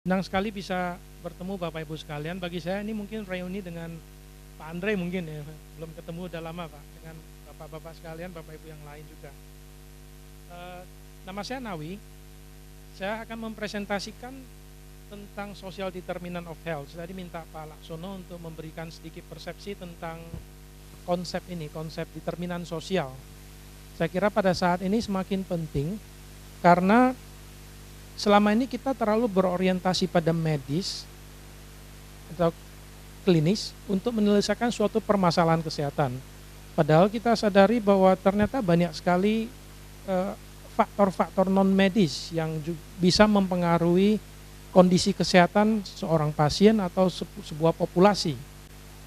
Senang sekali bisa bertemu Bapak Ibu sekalian. Bagi saya ini mungkin reuni dengan Pak Andre mungkin ya, belum ketemu udah lama Pak, dengan Bapak-Bapak sekalian, Bapak Ibu yang lain juga. Nama saya Nawi, saya akan mempresentasikan tentang social determinant of health. Tadi minta Pak Laksono untuk memberikan sedikit persepsi tentang konsep ini, konsep determinan sosial. Saya kira pada saat ini semakin penting karena selama ini kita terlalu berorientasi pada medis atau klinis untuk menyelesaikan suatu permasalahan kesehatan. Padahal kita sadari bahwa ternyata banyak sekali faktor-faktor non medis yang bisa mempengaruhi kondisi kesehatan seorang pasien atau sebuah populasi.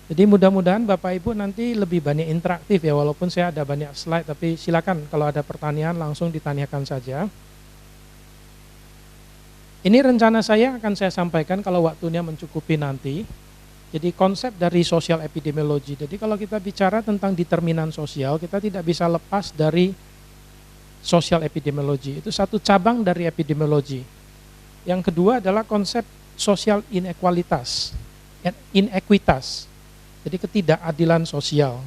Jadi mudah-mudahan Bapak Ibu nanti lebih banyak interaktif ya, walaupun saya ada banyak slide, tapi silakan kalau ada pertanyaan langsung ditanyakan saja. Ini rencana saya akan saya sampaikan kalau waktunya mencukupi nanti. Jadi konsep dari sosial epidemiologi. Jadi kalau kita bicara tentang determinan sosial, kita tidak bisa lepas dari sosial epidemiologi. Itu satu cabang dari epidemiologi. Yang kedua adalah konsep sosial inequalitas. Jadi ketidakadilan sosial.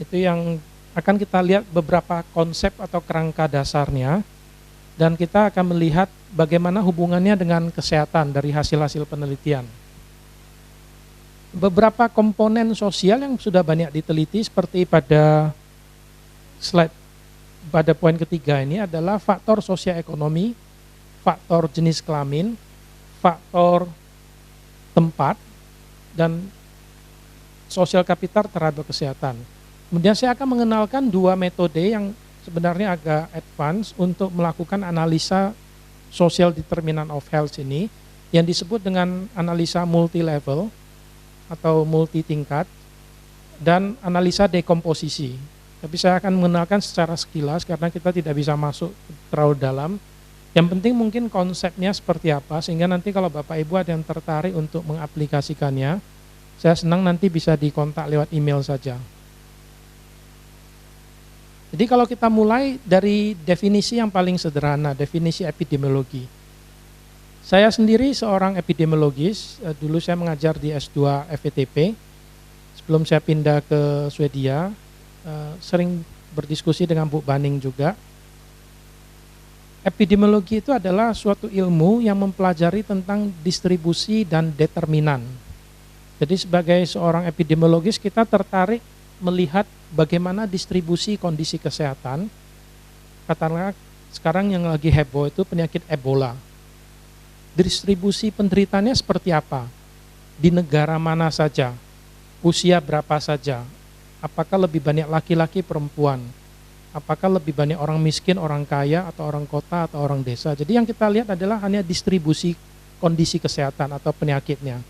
Itu yang akan kita lihat beberapa konsep atau kerangka dasarnya. Dan kita akan melihat bagaimana hubungannya dengan kesehatan dari hasil-hasil penelitian. Beberapa komponen sosial yang sudah banyak diteliti seperti pada slide pada poin ketiga ini adalah faktor sosioekonomi, faktor jenis kelamin, faktor tempat, dan sosial kapital terhadap kesehatan. Kemudian saya akan mengenalkan dua metode yang sebenarnya agak advance untuk melakukan analisa social determinant of health ini yang disebut dengan analisa multi-level atau multi-tingkat dan analisa dekomposisi. Tapi saya akan mengenalkan secara sekilas karena kita tidak bisa masuk terlalu dalam. Yang penting mungkin konsepnya seperti apa sehingga nanti kalau Bapak Ibu ada yang tertarik untuk mengaplikasikannya, saya senang nanti bisa dikontak lewat email saja. Jadi kalau kita mulai dari definisi yang paling sederhana, definisi epidemiologi. Saya sendiri seorang epidemiologis, dulu saya mengajar di S2 FETP, sebelum saya pindah ke Swedia, sering berdiskusi dengan Bu Baning juga. Epidemiologi itu adalah suatu ilmu yang mempelajari tentang distribusi dan determinan. Jadi sebagai seorang epidemiologis kita tertarik melihat bagaimana distribusi kondisi kesehatan. Katakanlah sekarang yang lagi heboh itu penyakit Ebola. Distribusi penderitanya seperti apa? Di negara mana saja? Usia berapa saja? Apakah lebih banyak laki-laki perempuan? Apakah lebih banyak orang miskin, orang kaya, atau orang kota, atau orang desa? Jadi yang kita lihat adalah hanya distribusi kondisi kesehatan atau penyakitnya.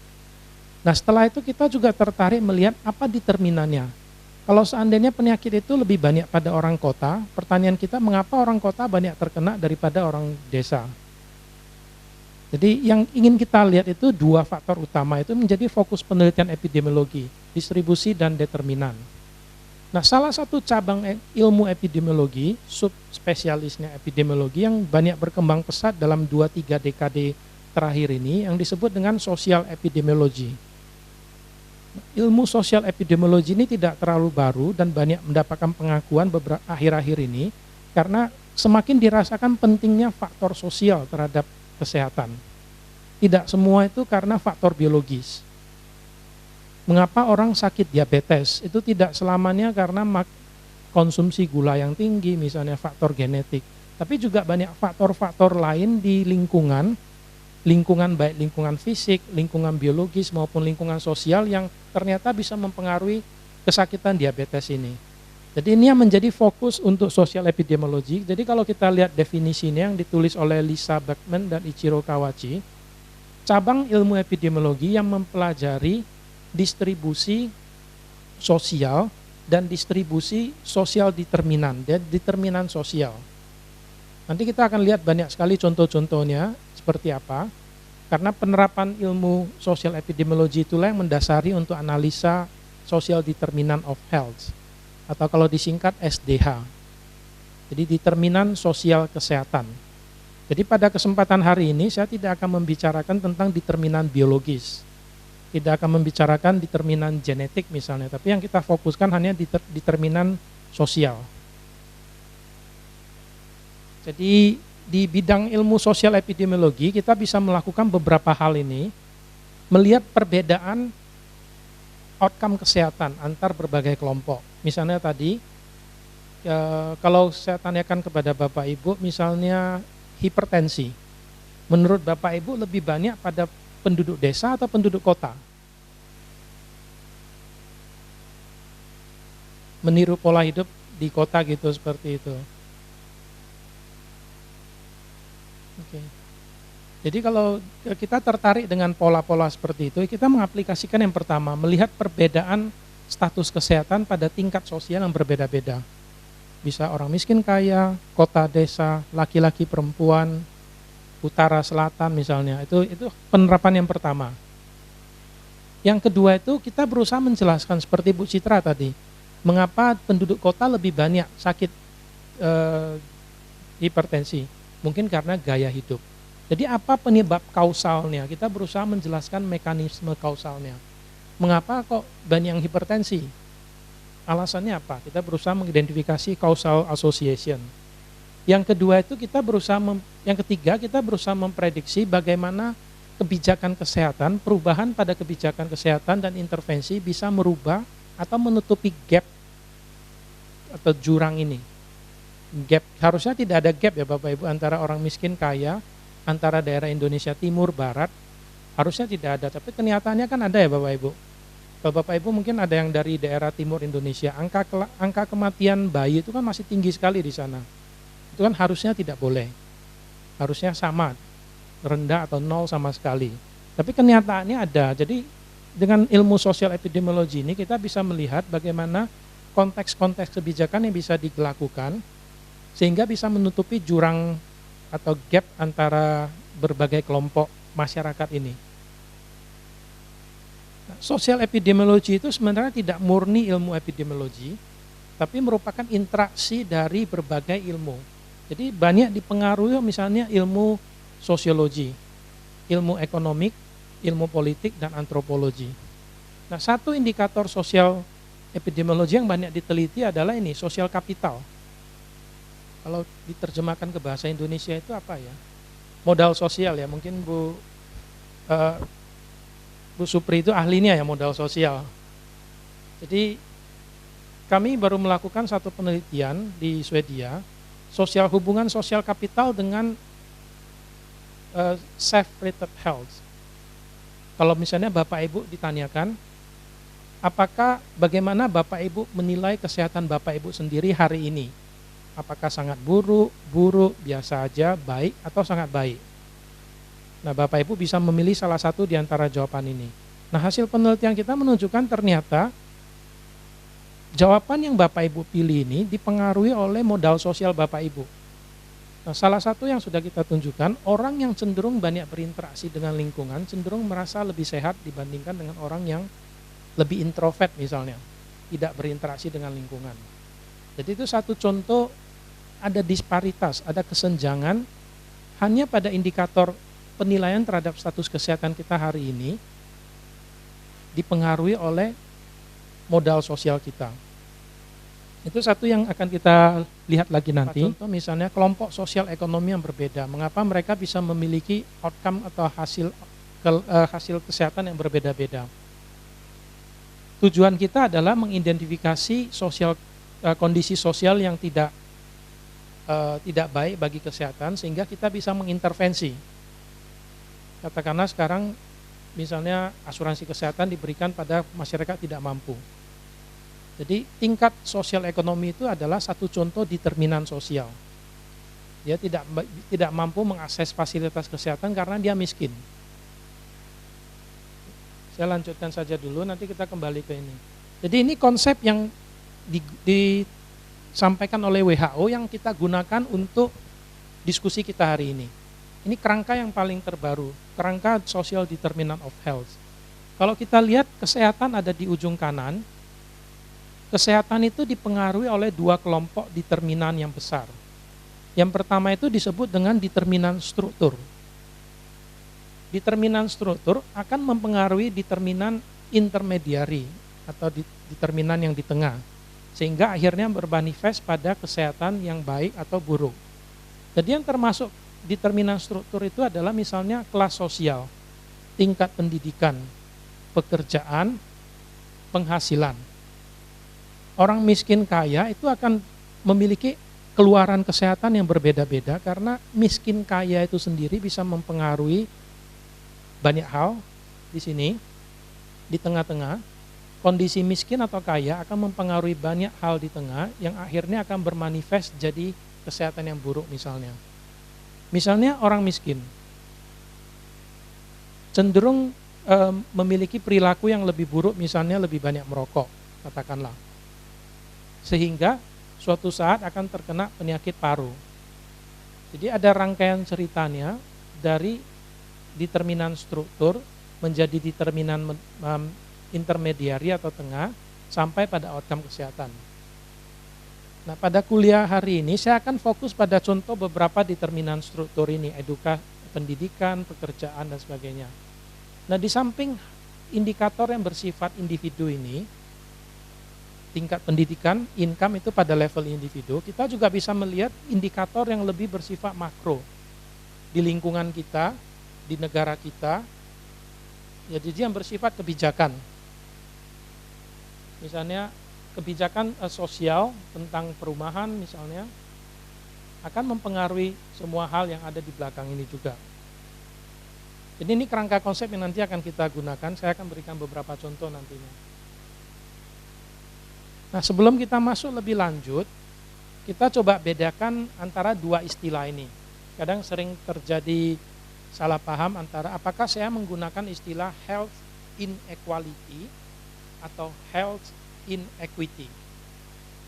Nah setelah itu kita juga tertarik melihat apa determinannya. Kalau seandainya penyakit itu lebih banyak pada orang kota, pertanyaan kita mengapa orang kota banyak terkena daripada orang desa? Jadi yang ingin kita lihat itu dua faktor utama itu menjadi fokus penelitian epidemiologi, distribusi dan determinan. Nah salah satu cabang ilmu epidemiologi, subspesialisnya epidemiologi yang banyak berkembang pesat dalam 2-3 dekade terakhir ini yang disebut dengan sosial epidemiologi. Ilmu sosial epidemiologi ini tidak terlalu baru dan banyak mendapatkan pengakuan beberapa akhir-akhir ini karena semakin dirasakan pentingnya faktor sosial terhadap kesehatan. Tidak semua itu karena faktor biologis. Mengapa orang sakit diabetes? Itu tidak selamanya karena konsumsi gula yang tinggi, misalnya faktor genetik. Tapi juga banyak faktor-faktor lain di lingkungan baik lingkungan fisik, lingkungan biologis maupun lingkungan sosial yang ternyata bisa mempengaruhi kesakitan diabetes ini. Jadi ini yang menjadi fokus untuk sosial epidemiologi. Jadi kalau kita lihat definisinya yang ditulis oleh Lisa Beckman dan Ichiro Kawachi, cabang ilmu epidemiologi yang mempelajari distribusi sosial dan distribusi sosial determinan, dan determinan sosial. Nanti kita akan lihat banyak sekali contoh-contohnya seperti apa, karena penerapan ilmu sosial epidemiologi itulah yang mendasari untuk analisa social determinant of health, atau kalau disingkat SDH. Jadi determinan sosial kesehatan. Jadi pada kesempatan hari ini saya tidak akan membicarakan tentang determinan biologis, tidak akan membicarakan determinan genetik misalnya, tapi yang kita fokuskan hanya determinan sosial. Jadi di bidang ilmu sosial epidemiologi kita bisa melakukan beberapa hal ini, melihat perbedaan outcome kesehatan antar berbagai kelompok. Misalnya tadi, kalau saya tanyakan kepada Bapak Ibu, misalnya hipertensi, menurut Bapak Ibu lebih banyak pada penduduk desa atau penduduk kota? Meniru pola hidup di kota gitu, seperti itu. Oke. Jadi kalau kita tertarik dengan pola-pola seperti itu, kita mengaplikasikan yang pertama, melihat perbedaan status kesehatan pada tingkat sosial yang berbeda-beda. Bisa orang miskin kaya, kota desa, laki-laki perempuan, utara selatan misalnya, itu penerapan yang pertama. Yang kedua itu kita berusaha menjelaskan seperti Bu Citra tadi, mengapa penduduk kota lebih banyak sakit hipertensi, mungkin karena gaya hidup. Jadi apa penyebab kausalnya? Kita berusaha menjelaskan mekanisme kausalnya. Mengapa kok banyak yang hipertensi? Alasannya apa? Kita berusaha mengidentifikasi causal association. Yang kedua itu yang ketiga kita berusaha memprediksi bagaimana kebijakan kesehatan, perubahan pada kebijakan kesehatan dan intervensi bisa merubah atau menutupi gap atau jurang ini. Gap, harusnya tidak ada gap ya Bapak Ibu antara orang miskin kaya, antara daerah Indonesia Timur, Barat, harusnya tidak ada, tapi kenyataannya kan ada ya Bapak Ibu. Kalau Bapak Ibu mungkin ada yang dari daerah Timur Indonesia, angka kematian bayi itu kan masih tinggi sekali di sana. Itu kan harusnya tidak boleh, harusnya sama, rendah atau nol sama sekali. Tapi kenyataannya ada, jadi dengan ilmu sosial epidemiologi ini kita bisa melihat bagaimana konteks-konteks kebijakan yang bisa dilakukan, sehingga bisa menutupi jurang atau gap antara berbagai kelompok masyarakat ini. Nah, sosial epidemiologi itu sebenarnya tidak murni ilmu epidemiologi, tapi merupakan interaksi dari berbagai ilmu. Jadi banyak dipengaruhi misalnya ilmu sosiologi, ilmu ekonomik, ilmu politik, dan antropologi. Nah, satu indikator sosial epidemiologi yang banyak diteliti adalah ini, sosial kapital. Kalau diterjemahkan ke bahasa Indonesia itu apa ya? Modal sosial ya, mungkin Bu Supri itu ahlinya ya modal sosial. Jadi kami baru melakukan satu penelitian di Swedia, hubungan sosial kapital dengan self-rated health. Kalau misalnya Bapak Ibu ditanyakan, bagaimana Bapak Ibu menilai kesehatan Bapak Ibu sendiri hari ini? Apakah sangat buruk, biasa aja, baik, atau sangat baik? Nah, Bapak Ibu bisa memilih salah satu di antara jawaban ini. Nah, hasil penelitian kita menunjukkan ternyata jawaban yang Bapak Ibu pilih ini dipengaruhi oleh modal sosial Bapak Ibu. Nah, salah satu yang sudah kita tunjukkan, orang yang cenderung banyak berinteraksi dengan lingkungan, cenderung merasa lebih sehat dibandingkan dengan orang yang lebih introvert misalnya, tidak berinteraksi dengan lingkungan. Jadi itu satu contoh, ada disparitas, ada kesenjangan hanya pada indikator penilaian terhadap status kesehatan kita hari ini dipengaruhi oleh modal sosial kita. Itu satu yang akan kita lihat lagi nanti. Contoh misalnya kelompok sosial ekonomi yang berbeda, mengapa mereka bisa memiliki outcome atau hasil kesehatan yang berbeda-beda. Tujuan kita adalah mengidentifikasi kondisi sosial yang tidak baik bagi kesehatan, sehingga kita bisa mengintervensi. Katakanlah sekarang misalnya asuransi kesehatan diberikan pada masyarakat tidak mampu. Jadi tingkat sosial ekonomi itu adalah satu contoh determinan sosial. Dia tidak mampu mengakses fasilitas kesehatan karena dia miskin. Saya lanjutkan saja dulu, nanti kita kembali ke ini. Jadi ini konsep yang disampaikan oleh WHO yang kita gunakan untuk diskusi kita hari ini. Ini kerangka yang paling terbaru, kerangka social determinant of health. Kalau kita lihat kesehatan ada di ujung kanan, kesehatan itu dipengaruhi oleh dua kelompok determinan yang besar. Yang pertama itu disebut dengan determinan struktur. Determinan struktur akan mempengaruhi determinan intermediari atau determinan yang di tengah, sehingga akhirnya bermanifest pada kesehatan yang baik atau buruk. Jadi yang termasuk determinan struktur itu adalah misalnya kelas sosial, tingkat pendidikan, pekerjaan, penghasilan. Orang miskin kaya itu akan memiliki keluaran kesehatan yang berbeda-beda karena miskin kaya itu sendiri bisa mempengaruhi banyak hal di sini, di tengah-tengah. Kondisi miskin atau kaya akan mempengaruhi banyak hal di tengah yang akhirnya akan bermanifest jadi kesehatan yang buruk misalnya. Misalnya orang miskin cenderung memiliki perilaku yang lebih buruk, misalnya lebih banyak merokok, katakanlah. Sehingga suatu saat akan terkena penyakit paru. Jadi ada rangkaian ceritanya dari determinan struktur menjadi determinan intermediari atau tengah sampai pada outcome kesehatan. Nah, pada kuliah hari ini saya akan fokus pada contoh beberapa determinan struktur ini, edukasi, pendidikan, pekerjaan, dan sebagainya. Nah, di samping indikator yang bersifat individu ini, tingkat pendidikan, income itu pada level individu, kita juga bisa melihat indikator yang lebih bersifat makro di lingkungan kita, di negara kita, ya, jadi yang bersifat kebijakan. Misalnya kebijakan sosial tentang perumahan misalnya akan mempengaruhi semua hal yang ada di belakang ini juga. Jadi ini kerangka konsep yang nanti akan kita gunakan, saya akan berikan beberapa contoh nantinya. Nah, sebelum kita masuk lebih lanjut, kita coba bedakan antara dua istilah ini. Kadang sering terjadi salah paham antara apakah saya menggunakan istilah health inequality atau health inequity.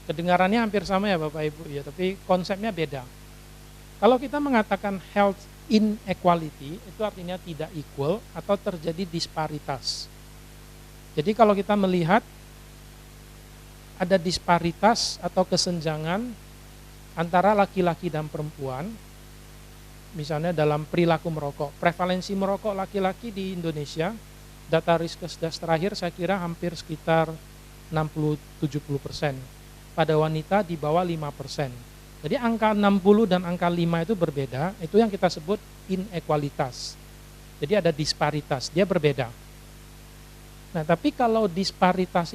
Kedengarannya hampir sama ya Bapak Ibu ya, tapi konsepnya beda. Kalau kita mengatakan health inequality, itu artinya tidak equal atau terjadi disparitas. Jadi kalau kita melihat ada disparitas atau kesenjangan antara laki-laki dan perempuan, misalnya dalam perilaku merokok. Prevalensi merokok laki-laki di Indonesia, data Riskesdas terakhir saya kira hampir sekitar 60-70%. Pada wanita di bawah 5%. Jadi angka 60 dan angka 5 itu berbeda, itu yang kita sebut inequalitas. Jadi ada disparitas, dia berbeda. Nah, tapi kalau disparitas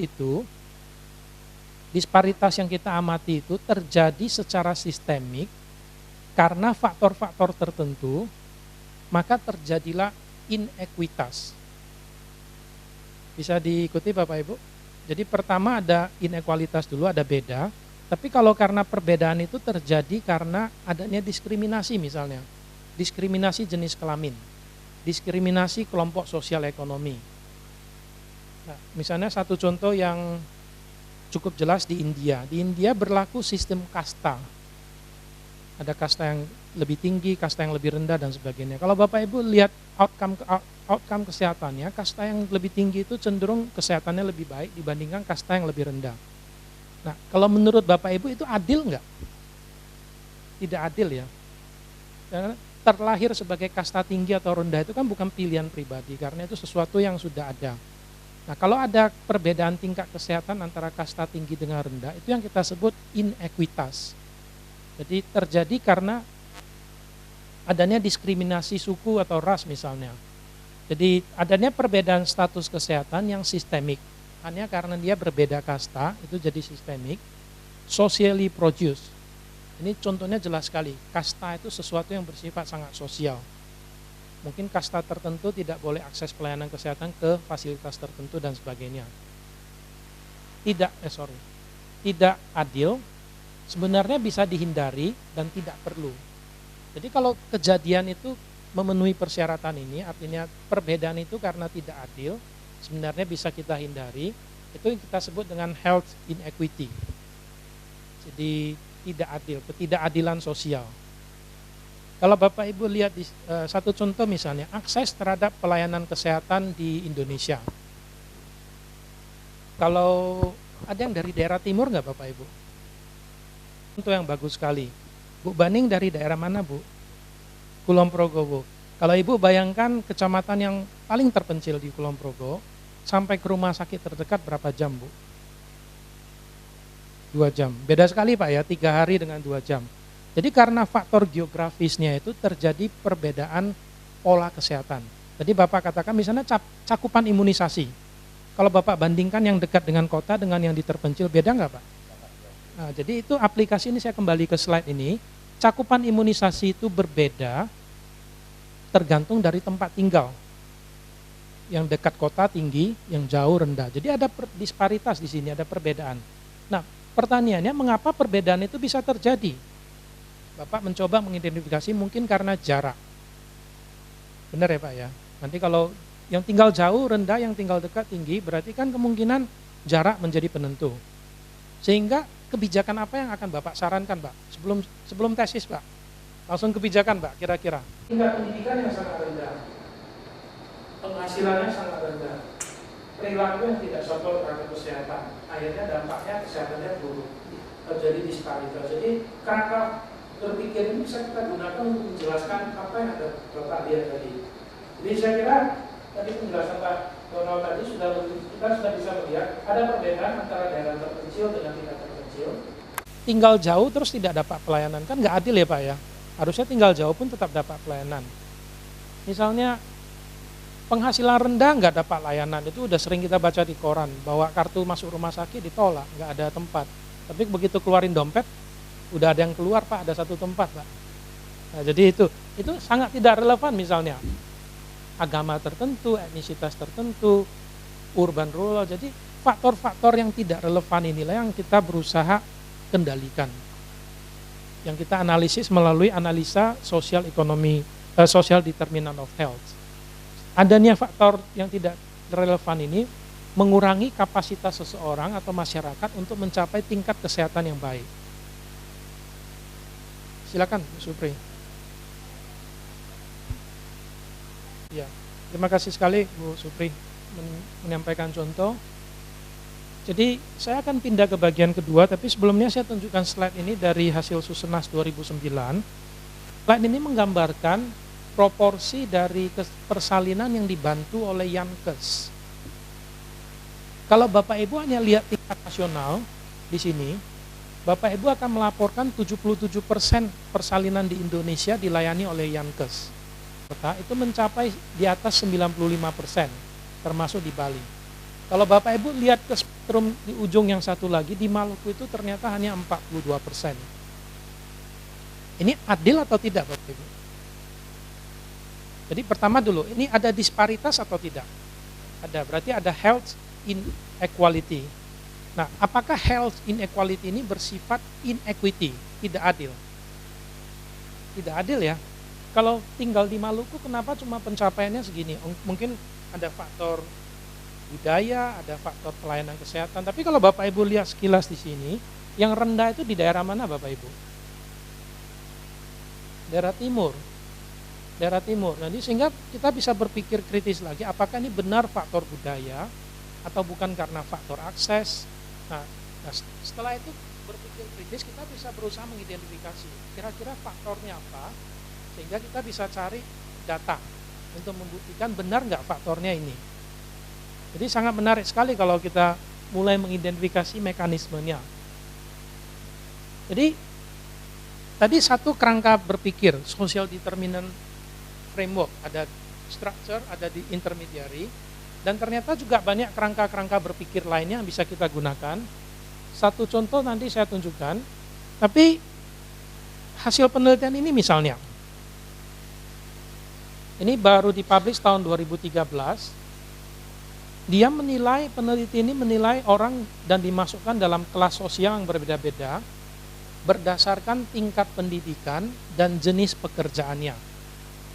yang kita amati itu terjadi secara sistemik karena faktor-faktor tertentu, maka terjadilah inekuitas. Bisa diikuti Bapak Ibu? Jadi pertama ada inekualitas dulu, ada beda. Tapi kalau karena perbedaan itu terjadi karena adanya diskriminasi misalnya. Diskriminasi jenis kelamin, diskriminasi kelompok sosial ekonomi. Nah, misalnya satu contoh yang cukup jelas di India. Di India berlaku sistem kasta. Ada kasta yang lebih tinggi, kasta yang lebih rendah, dan sebagainya. Kalau Bapak Ibu lihat outcome kesehatannya, kasta yang lebih tinggi itu cenderung kesehatannya lebih baik dibandingkan kasta yang lebih rendah. Nah, kalau menurut Bapak Ibu itu adil enggak? Tidak adil ya. Karena terlahir sebagai kasta tinggi atau rendah itu kan bukan pilihan pribadi, karena itu sesuatu yang sudah ada. Nah, kalau ada perbedaan tingkat kesehatan antara kasta tinggi dengan rendah, itu yang kita sebut inekuitas. Jadi terjadi karena adanya diskriminasi suku atau ras misalnya. Jadi adanya perbedaan status kesehatan yang sistemik. Hanya karena dia berbeda kasta, itu jadi sistemik. Socially produced. Ini contohnya jelas sekali. Kasta itu sesuatu yang bersifat sangat sosial. Mungkin kasta tertentu tidak boleh akses pelayanan kesehatan ke fasilitas tertentu dan sebagainya. Tidak adil, sebenarnya bisa dihindari dan tidak perlu. Jadi kalau kejadian itu memenuhi persyaratan ini, artinya perbedaan itu karena tidak adil, sebenarnya bisa kita hindari, itu yang kita sebut dengan health inequity. Jadi tidak adil, ketidakadilan sosial. Kalau Bapak Ibu lihat di satu contoh misalnya, akses terhadap pelayanan kesehatan di Indonesia. Kalau ada yang dari daerah timur nggak Bapak Ibu? Contoh yang bagus sekali. Bu Baning dari daerah mana, Bu? Kulon Progo, Bu. Kalau Ibu bayangkan kecamatan yang paling terpencil di Kulon Progo, sampai ke rumah sakit terdekat berapa jam, Bu? 2 jam. Beda sekali, Pak ya, 3 hari dengan 2 jam. Jadi karena faktor geografisnya itu terjadi perbedaan pola kesehatan. Jadi Bapak katakan misalnya cakupan imunisasi. Kalau Bapak bandingkan yang dekat dengan kota dengan yang di terpencil, beda nggak, Pak? Nah, jadi itu aplikasi ini saya kembali ke slide ini. Cakupan imunisasi itu berbeda tergantung dari tempat tinggal. Yang dekat kota tinggi, yang jauh rendah. Jadi ada disparitas di sini, ada perbedaan. Nah, pertanyaannya mengapa perbedaan itu bisa terjadi? Bapak mencoba mengidentifikasi mungkin karena jarak. Benar ya Pak ya? Nanti kalau yang tinggal jauh rendah, yang tinggal dekat tinggi, berarti kan kemungkinan jarak menjadi penentu. Sehingga kebijakan apa yang akan Bapak sarankan, Pak? Sebelum tesis, Pak. Langsung kebijakan, Pak, kira-kira. Tingkat pendidikan yang sangat rendah. Penghasilannya sangat rendah. Perilaku yang tidak sokol terhadap kesehatan. Akhirnya dampaknya kesehatannya buruk. Terjadi disparitas. Jadi kerangka berpikir ini bisa kita gunakan untuk menjelaskan apa yang ada Bapak lihat tadi. Jadi saya kira tadi penjelasan Pak Donald tadi kita sudah bisa melihat ada perbedaan antara daerah terpencil dengan tidak terpencil. Tinggal jauh terus tidak dapat pelayanan, kan nggak adil ya Pak ya. Harusnya tinggal jauh pun tetap dapat pelayanan. Misalnya penghasilan rendah nggak dapat layanan, itu udah sering kita baca di koran, bahwa kartu masuk rumah sakit ditolak, nggak ada tempat. Tapi begitu keluarin dompet, udah ada yang keluar Pak, ada satu tempat Pak. Nah, jadi itu sangat tidak relevan misalnya. Agama tertentu, etnisitas tertentu, urban rural, jadi faktor-faktor yang tidak relevan inilah yang kita berusaha kendalikan. Yang kita analisis melalui analisa sosial ekonomi, social determinant of health. Adanya faktor yang tidak relevan ini mengurangi kapasitas seseorang atau masyarakat untuk mencapai tingkat kesehatan yang baik. Silakan, Bu Supri. Ya, terima kasih sekali Bu Supri menyampaikan contoh. Jadi saya akan pindah ke bagian kedua, tapi sebelumnya saya tunjukkan slide ini dari hasil Susenas 2009. Slide ini menggambarkan proporsi dari persalinan yang dibantu oleh Yankes. Kalau Bapak Ibu hanya lihat tingkat nasional di sini, Bapak Ibu akan melaporkan 77% persalinan di Indonesia dilayani oleh Yankes. Itu mencapai di atas 95%, termasuk di Bali. Kalau Bapak Ibu lihat ke spektrum di ujung yang satu lagi, di Maluku itu ternyata hanya 42%. Ini adil atau tidak Bapak Ibu? Jadi pertama dulu, ini ada disparitas atau tidak? Ada, berarti ada health inequality. Nah, apakah health inequality ini bersifat inequity, tidak adil? Tidak adil ya. Kalau tinggal di Maluku, kenapa cuma pencapaiannya segini? Mungkin ada faktor budaya, ada faktor pelayanan kesehatan. Tapi kalau Bapak Ibu lihat sekilas di sini, yang rendah itu di daerah mana Bapak Ibu? Daerah timur. Daerah timur. Jadi sehingga kita bisa berpikir kritis lagi, apakah ini benar faktor budaya atau bukan karena faktor akses. Nah setelah itu berpikir kritis, kita bisa berusaha mengidentifikasi kira-kira faktornya apa, sehingga kita bisa cari data untuk membuktikan benar nggak faktornya ini. Jadi sangat menarik sekali kalau kita mulai mengidentifikasi mekanismenya. Jadi tadi satu kerangka berpikir, social determinant framework, ada structure, ada di intermediary, dan ternyata juga banyak kerangka-kerangka berpikir lainnya yang bisa kita gunakan. Satu contoh nanti saya tunjukkan, tapi hasil penelitian ini misalnya, ini baru dipublish tahun 2013, dia menilai, peneliti ini menilai orang dan dimasukkan dalam kelas sosial yang berbeda-beda berdasarkan tingkat pendidikan dan jenis pekerjaannya.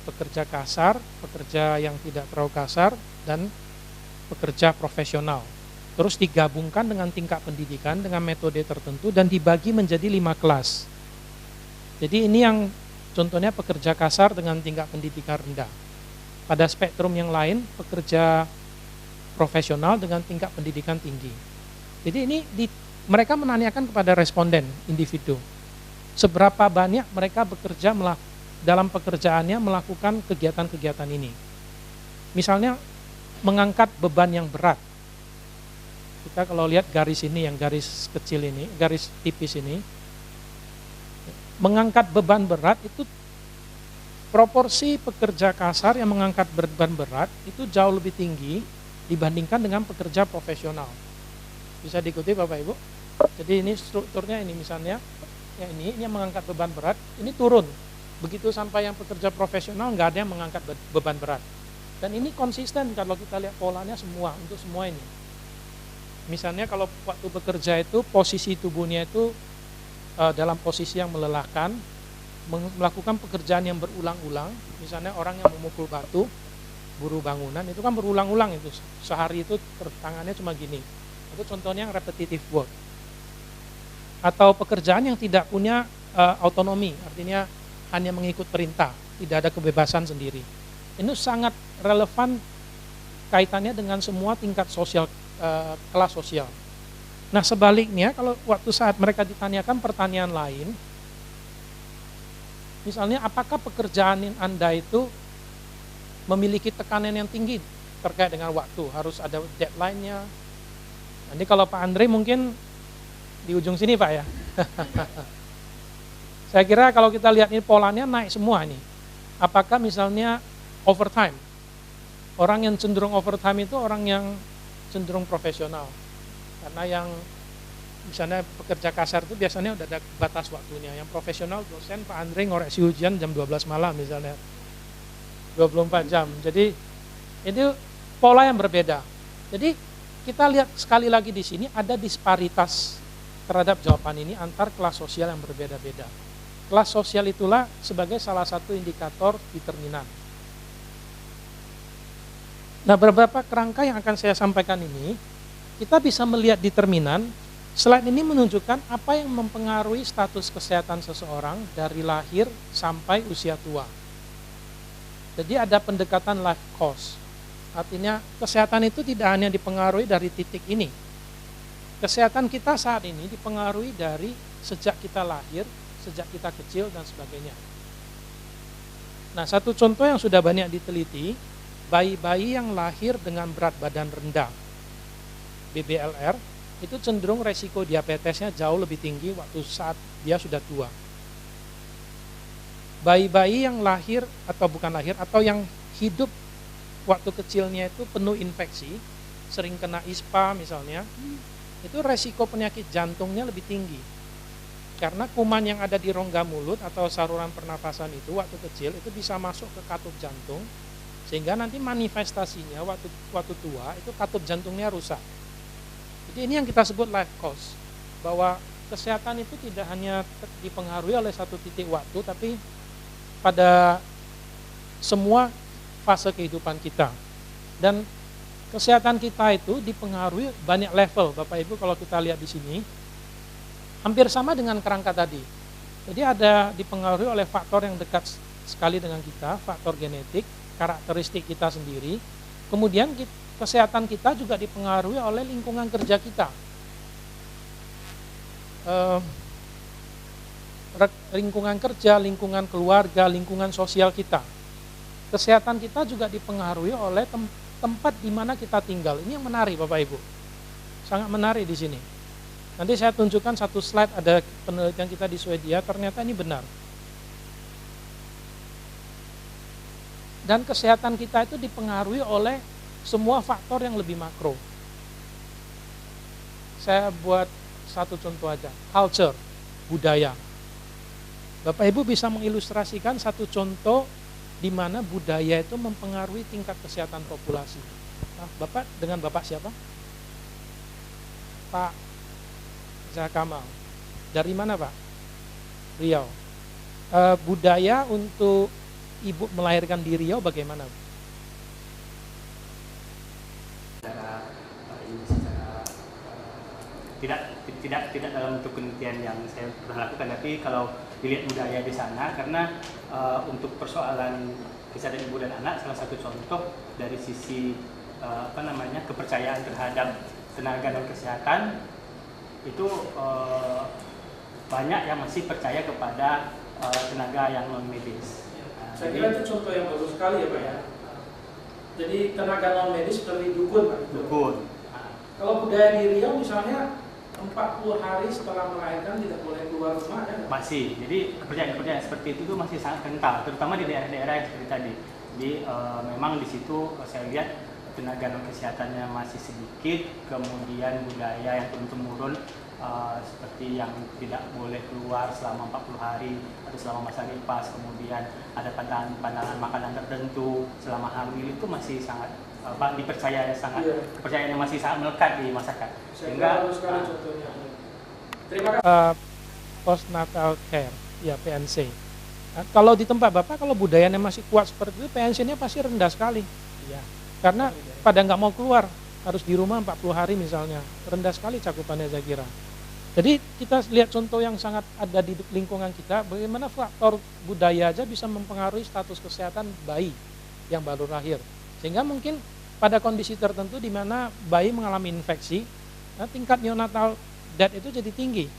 Pekerja kasar, pekerja yang tidak terlalu kasar, dan pekerja profesional. Terus digabungkan dengan tingkat pendidikan dengan metode tertentu dan dibagi menjadi 5 kelas. Jadi ini yang contohnya pekerja kasar dengan tingkat pendidikan rendah. Pada spektrum yang lain, pekerja profesional dengan tingkat pendidikan tinggi. Jadi ini mereka menanyakan kepada responden individu. seberapa banyak mereka bekerja dalam pekerjaannya melakukan kegiatan-kegiatan ini. Misalnya mengangkat beban yang berat. Kita kalau lihat garis ini, yang garis kecil ini, garis tipis ini, mengangkat beban berat itu proporsi pekerja kasar yang mengangkat beban berat itu jauh lebih tinggi dibandingkan dengan pekerja profesional. Bisa diikuti Bapak Ibu? Jadi ini strukturnya ini misalnya, ya ini yang mengangkat beban berat, ini turun. Begitu sampai yang pekerja profesional nggak ada yang mengangkat beban berat. Dan ini konsisten kalau kita lihat polanya semua, untuk semua ini. Misalnya kalau waktu bekerja itu posisi tubuhnya itu dalam posisi yang melelahkan, melakukan pekerjaan yang berulang-ulang, misalnya orang yang memukul batu, buruh bangunan, itu kan berulang-ulang itu, sehari itu tangannya cuma gini. Itu contohnya yang repetitive work. Atau pekerjaan yang tidak punya autonomi, artinya hanya mengikut perintah, tidak ada kebebasan sendiri. Ini sangat relevan kaitannya dengan semua tingkat sosial, kelas sosial. Nah sebaliknya, kalau waktu saat mereka ditanyakan pertanyaan lain, misalnya apakah pekerjaan Anda itu memiliki tekanan yang tinggi terkait dengan waktu, harus ada deadline-nya. Nanti kalau Pak Andre mungkin di ujung sini Pak ya. Saya kira kalau kita lihat ini polanya naik semua ini. Apakah misalnya overtime? Orang yang cenderung overtime itu orang yang cenderung profesional. Karena yang misalnya pekerja kasar itu biasanya udah ada batas waktunya. Yang profesional dosen Pak Andre ngoreksi ujian jam 12 malam misalnya. 24 jam. Jadi itu pola yang berbeda. Jadi kita lihat sekali lagi di sini ada disparitas terhadap jawaban ini antar kelas sosial yang berbeda-beda. Kelas sosial itulah sebagai salah satu indikator determinan. Nah, beberapa kerangka yang akan saya sampaikan ini, kita bisa melihat determinan. Slide ini menunjukkan apa yang mempengaruhi status kesehatan seseorang dari lahir sampai usia tua. Jadi ada pendekatan life course. Artinya kesehatan itu tidak hanya dipengaruhi dari titik ini. Kesehatan kita saat ini dipengaruhi dari sejak kita lahir, sejak kita kecil dan sebagainya. Nah, satu contoh yang sudah banyak diteliti, bayi-bayi yang lahir dengan berat badan rendah, BBLR, itu cenderung resiko diabetesnya jauh lebih tinggi waktu saat dia sudah tua. Bayi-bayi yang lahir atau bukan lahir, atau yang hidup waktu kecilnya itu penuh infeksi, sering kena ISPA misalnya, itu resiko penyakit jantungnya lebih tinggi. Karena kuman yang ada di rongga mulut atau saluran pernafasan itu waktu kecil itu bisa masuk ke katup jantung, sehingga nanti manifestasinya waktu tua itu katup jantungnya rusak. Jadi ini yang kita sebut life course, bahwa kesehatan itu tidak hanya dipengaruhi oleh satu titik waktu, tapi pada semua fase kehidupan kita. Dan kesehatan kita itu dipengaruhi banyak level, Bapak Ibu kalau kita lihat di sini, hampir sama dengan kerangka tadi. Jadi ada dipengaruhi oleh faktor yang dekat sekali dengan kita, faktor genetik, karakteristik kita sendiri. Kemudian kesehatan kita juga dipengaruhi oleh lingkungan kerja kita. Lingkungan kerja, lingkungan keluarga, lingkungan sosial kita. Kesehatan kita juga dipengaruhi oleh tempat di mana kita tinggal. Ini yang menarik Bapak Ibu. Sangat menarik di sini. Nanti saya tunjukkan satu slide, ada penelitian kita di Swedia, ternyata ini benar. Dan kesehatan kita itu dipengaruhi oleh semua faktor yang lebih makro. Saya buat satu contoh aja, culture, budaya. Bapak Ibu bisa mengilustrasikan satu contoh di mana budaya itu mempengaruhi tingkat kesehatan populasi. Nah, Bapak dengan Bapak siapa? Pak Zakamal. Dari mana Pak? Riau. Budaya untuk ibu melahirkan di Riau bagaimana? Tidak dalam bentuk penelitian yang saya pernah lakukan, tapi kalau dilihat budaya di sana, karena untuk persoalan kesehatan ibu dan anak, salah satu contoh dari sisi kepercayaan terhadap tenaga dan kesehatan itu banyak yang masih percaya kepada tenaga yang non medis. Saya kira itu contoh yang bagus sekali ya Pak ya. Jadi tenaga non medis seperti dukun Pak. Dukun. Kalau budaya di Riau misalnya 40 hari setelah melahirkan tidak boleh keluar rumah kan? Masih. Jadi kepercayaan-kepercayaan seperti itu tuh masih sangat kental, terutama di daerah-daerah yang seperti tadi. Jadi memang di situ saya lihat tenaga non kesehatannya masih sedikit, kemudian budaya yang turun-temurun seperti yang tidak boleh keluar selama 40 hari atau selama masa nifas, kemudian ada pantangan makanan tertentu selama hamil itu masih sangat dipercaya sangat kepercayaan yang masih sangat melekat di masyarakat. Sehingga contohnya. Terima kasih. Postnatal care, ya PNC. Nah, kalau di tempat Bapak, kalau budayanya masih kuat seperti itu, PNC-nya pasti rendah sekali. Iya. Karena pada nggak mau keluar, harus di rumah 40 hari misalnya. Rendah sekali cakupannya saya kira. Jadi kita lihat contoh yang sangat ada di lingkungan kita, bagaimana faktor budaya aja bisa mempengaruhi status kesehatan bayi yang baru lahir. Sehingga mungkin pada kondisi tertentu di mana bayi mengalami infeksi, nah tingkat neonatal death itu jadi tinggi.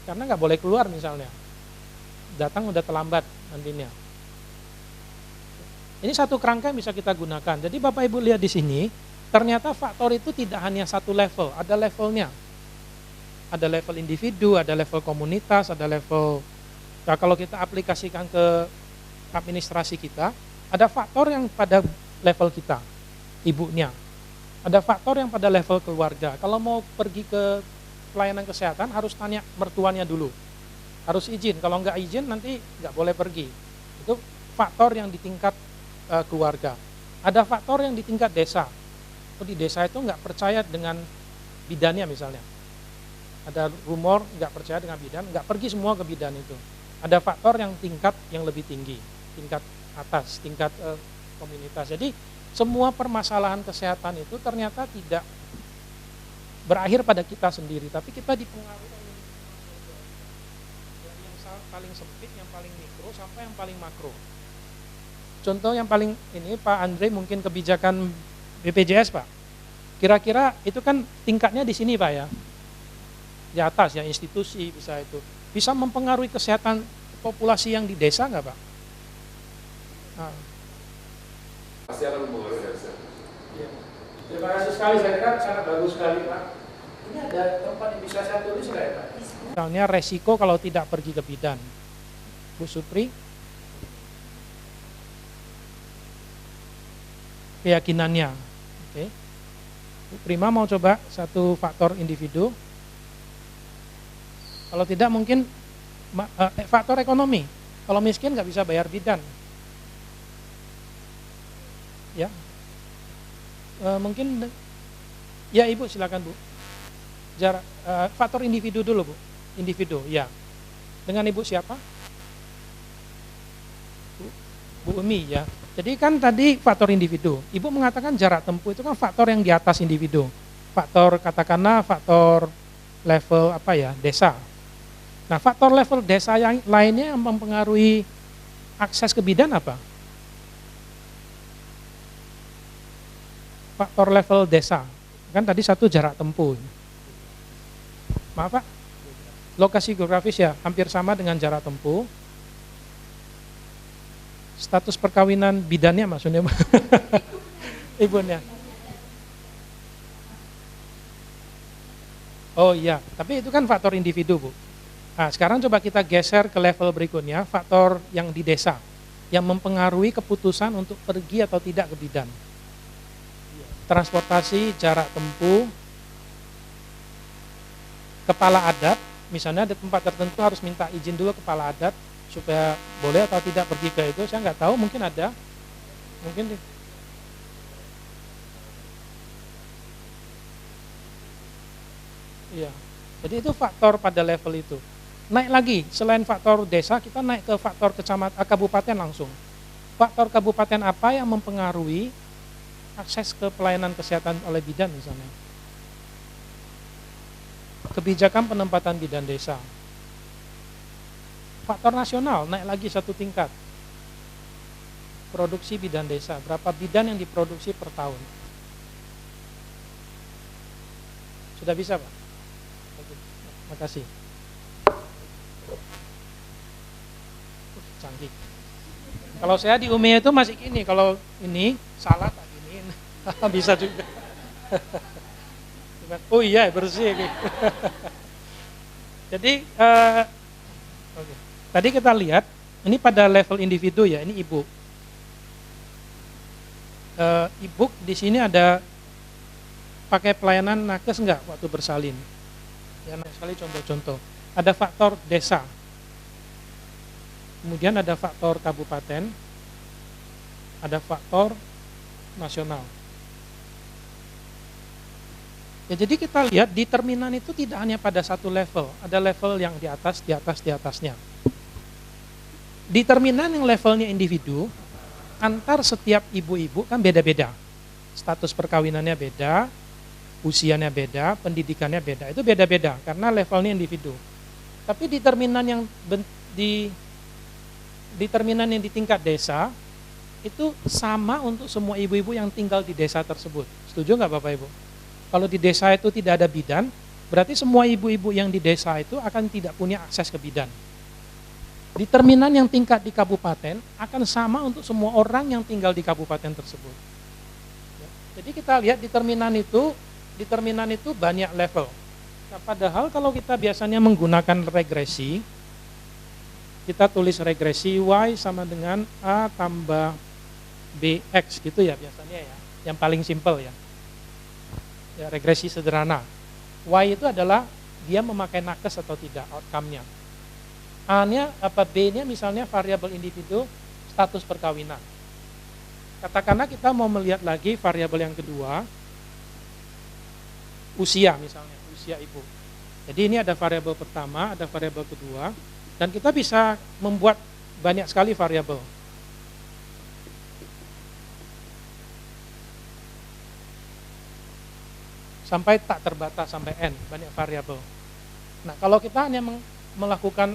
Karena nggak boleh keluar misalnya. Datang udah terlambat nantinya. Ini satu kerangka yang bisa kita gunakan. Jadi Bapak Ibu lihat di sini, ternyata faktor itu tidak hanya satu level, ada levelnya. Ada level individu, ada level komunitas, ada level, nah kalau kita aplikasikan ke administrasi kita, ada faktor yang pada level kita, ibunya. Ada faktor yang pada level keluarga. Kalau mau pergi ke pelayanan kesehatan harus tanya mertuanya dulu. Harus izin, kalau nggak izin nanti nggak boleh pergi. Itu faktor yang di tingkat keluarga. Ada faktor yang di tingkat desa. Di desa itu nggak percaya dengan bidannya misalnya. Ada rumor nggak percaya dengan bidan, nggak pergi semua ke bidan itu. Ada faktor yang tingkat yang lebih tinggi, tingkat atas, tingkat komunitas. Jadi semua permasalahan kesehatan itu ternyata tidak berakhir pada kita sendiri, tapi kita dipengaruhi oleh yang paling sempit, yang paling mikro, sampai yang paling makro. Contoh yang paling ini Pak Andre mungkin kebijakan BPJS Pak. Kira-kira itu kan tingkatnya di sini Pak ya. Di atas ya institusi bisa mempengaruhi kesehatan populasi yang di desa nggak Pak? Nah. Pasti akan mempengaruhi desa. Ya. Terima kasih sekali, saya kira sangat bagus sekali Pak. Ini ada tempat yang bisa saya tulis nggak ya Pak? Misalnya resiko kalau tidak pergi ke bidan. Bu Supri, keyakinannya. Oke. Bu Prima mau coba satu faktor individu. Kalau tidak mungkin faktor ekonomi. Kalau miskin nggak bisa bayar bidan. Ya, mungkin ya Ibu silakan Bu. Faktor individu dulu Bu. Individu, ya. Dengan Ibu siapa? Bu Umi ya. Jadi kan tadi faktor individu. Ibu mengatakan jarak tempuh itu kan faktor yang di atas individu. Faktor katakanlah faktor level apa ya, desa. Nah, faktor level desa yang lainnya yang mempengaruhi akses ke bidan apa? Faktor level desa. Kan tadi satu jarak tempuh. Maaf Pak, lokasi geografis ya, hampir sama dengan jarak tempuh. Status perkawinan bidannya maksudnya ibunya. Oh iya, tapi itu kan faktor individu Bu. Nah, sekarang coba kita geser ke level berikutnya, faktor yang di desa, yang mempengaruhi keputusan untuk pergi atau tidak ke bidan. Transportasi, jarak tempuh, kepala adat, misalnya ada tempat tertentu harus minta izin dulu kepala adat, supaya boleh atau tidak pergi ke itu, saya nggak tahu, mungkin ada, mungkin iya. Jadi itu faktor pada level itu. Naik lagi, selain faktor desa, kita naik ke faktor kabupaten langsung. Faktor kabupaten apa yang mempengaruhi akses ke pelayanan kesehatan oleh bidan misalnya? Kebijakan penempatan bidan desa. Faktor nasional, naik lagi satu tingkat. Produksi bidan desa, berapa bidan yang diproduksi per tahun? Sudah bisa Pak? Terima kasih. canggih. Kalau saya di UMI itu masih gini, kalau ini salah tak giniin. Bisa juga. Oh iya, bersih. Jadi okay. Tadi kita lihat ini pada level individu ya, ini ibu. Ibu di sini ada pakai pelayanan nakes enggak waktu bersalin? Ya, sekali contoh-contoh. Ada faktor desa. Kemudian ada faktor kabupaten, ada faktor nasional. Ya, jadi kita lihat determinan itu tidak hanya pada satu level, ada level yang di atas, di atas, di atasnya. Determinan yang levelnya individu, antar setiap ibu-ibu kan beda-beda. Status perkawinannya beda, usianya beda, pendidikannya beda, itu beda-beda karena levelnya individu. Tapi determinan yang di tingkat desa itu sama untuk semua ibu-ibu yang tinggal di desa tersebut. Setuju nggak Bapak Ibu? Kalau di desa itu tidak ada bidan, berarti semua ibu-ibu yang di desa itu akan tidak punya akses ke bidan. Determinan yang tingkat di kabupaten akan sama untuk semua orang yang tinggal di kabupaten tersebut. Jadi kita lihat determinan itu banyak level. Nah, padahal kalau kita biasanya menggunakan regresi, kita tulis regresi Y sama dengan A tambah BX gitu ya biasanya ya. Yang paling simpel ya. Ya, regresi sederhana. Y itu adalah dia memakai nakes atau tidak outcome-nya. A-nya apa B-nya misalnya variabel individu status perkawinan. Katakanlah kita mau melihat lagi variabel yang kedua, usia misalnya, usia ibu. Jadi ini ada variabel pertama, ada variabel kedua, dan kita bisa membuat banyak sekali variabel. Sampai tak terbatas, sampai N, banyak variabel. Nah, kalau kita hanya melakukan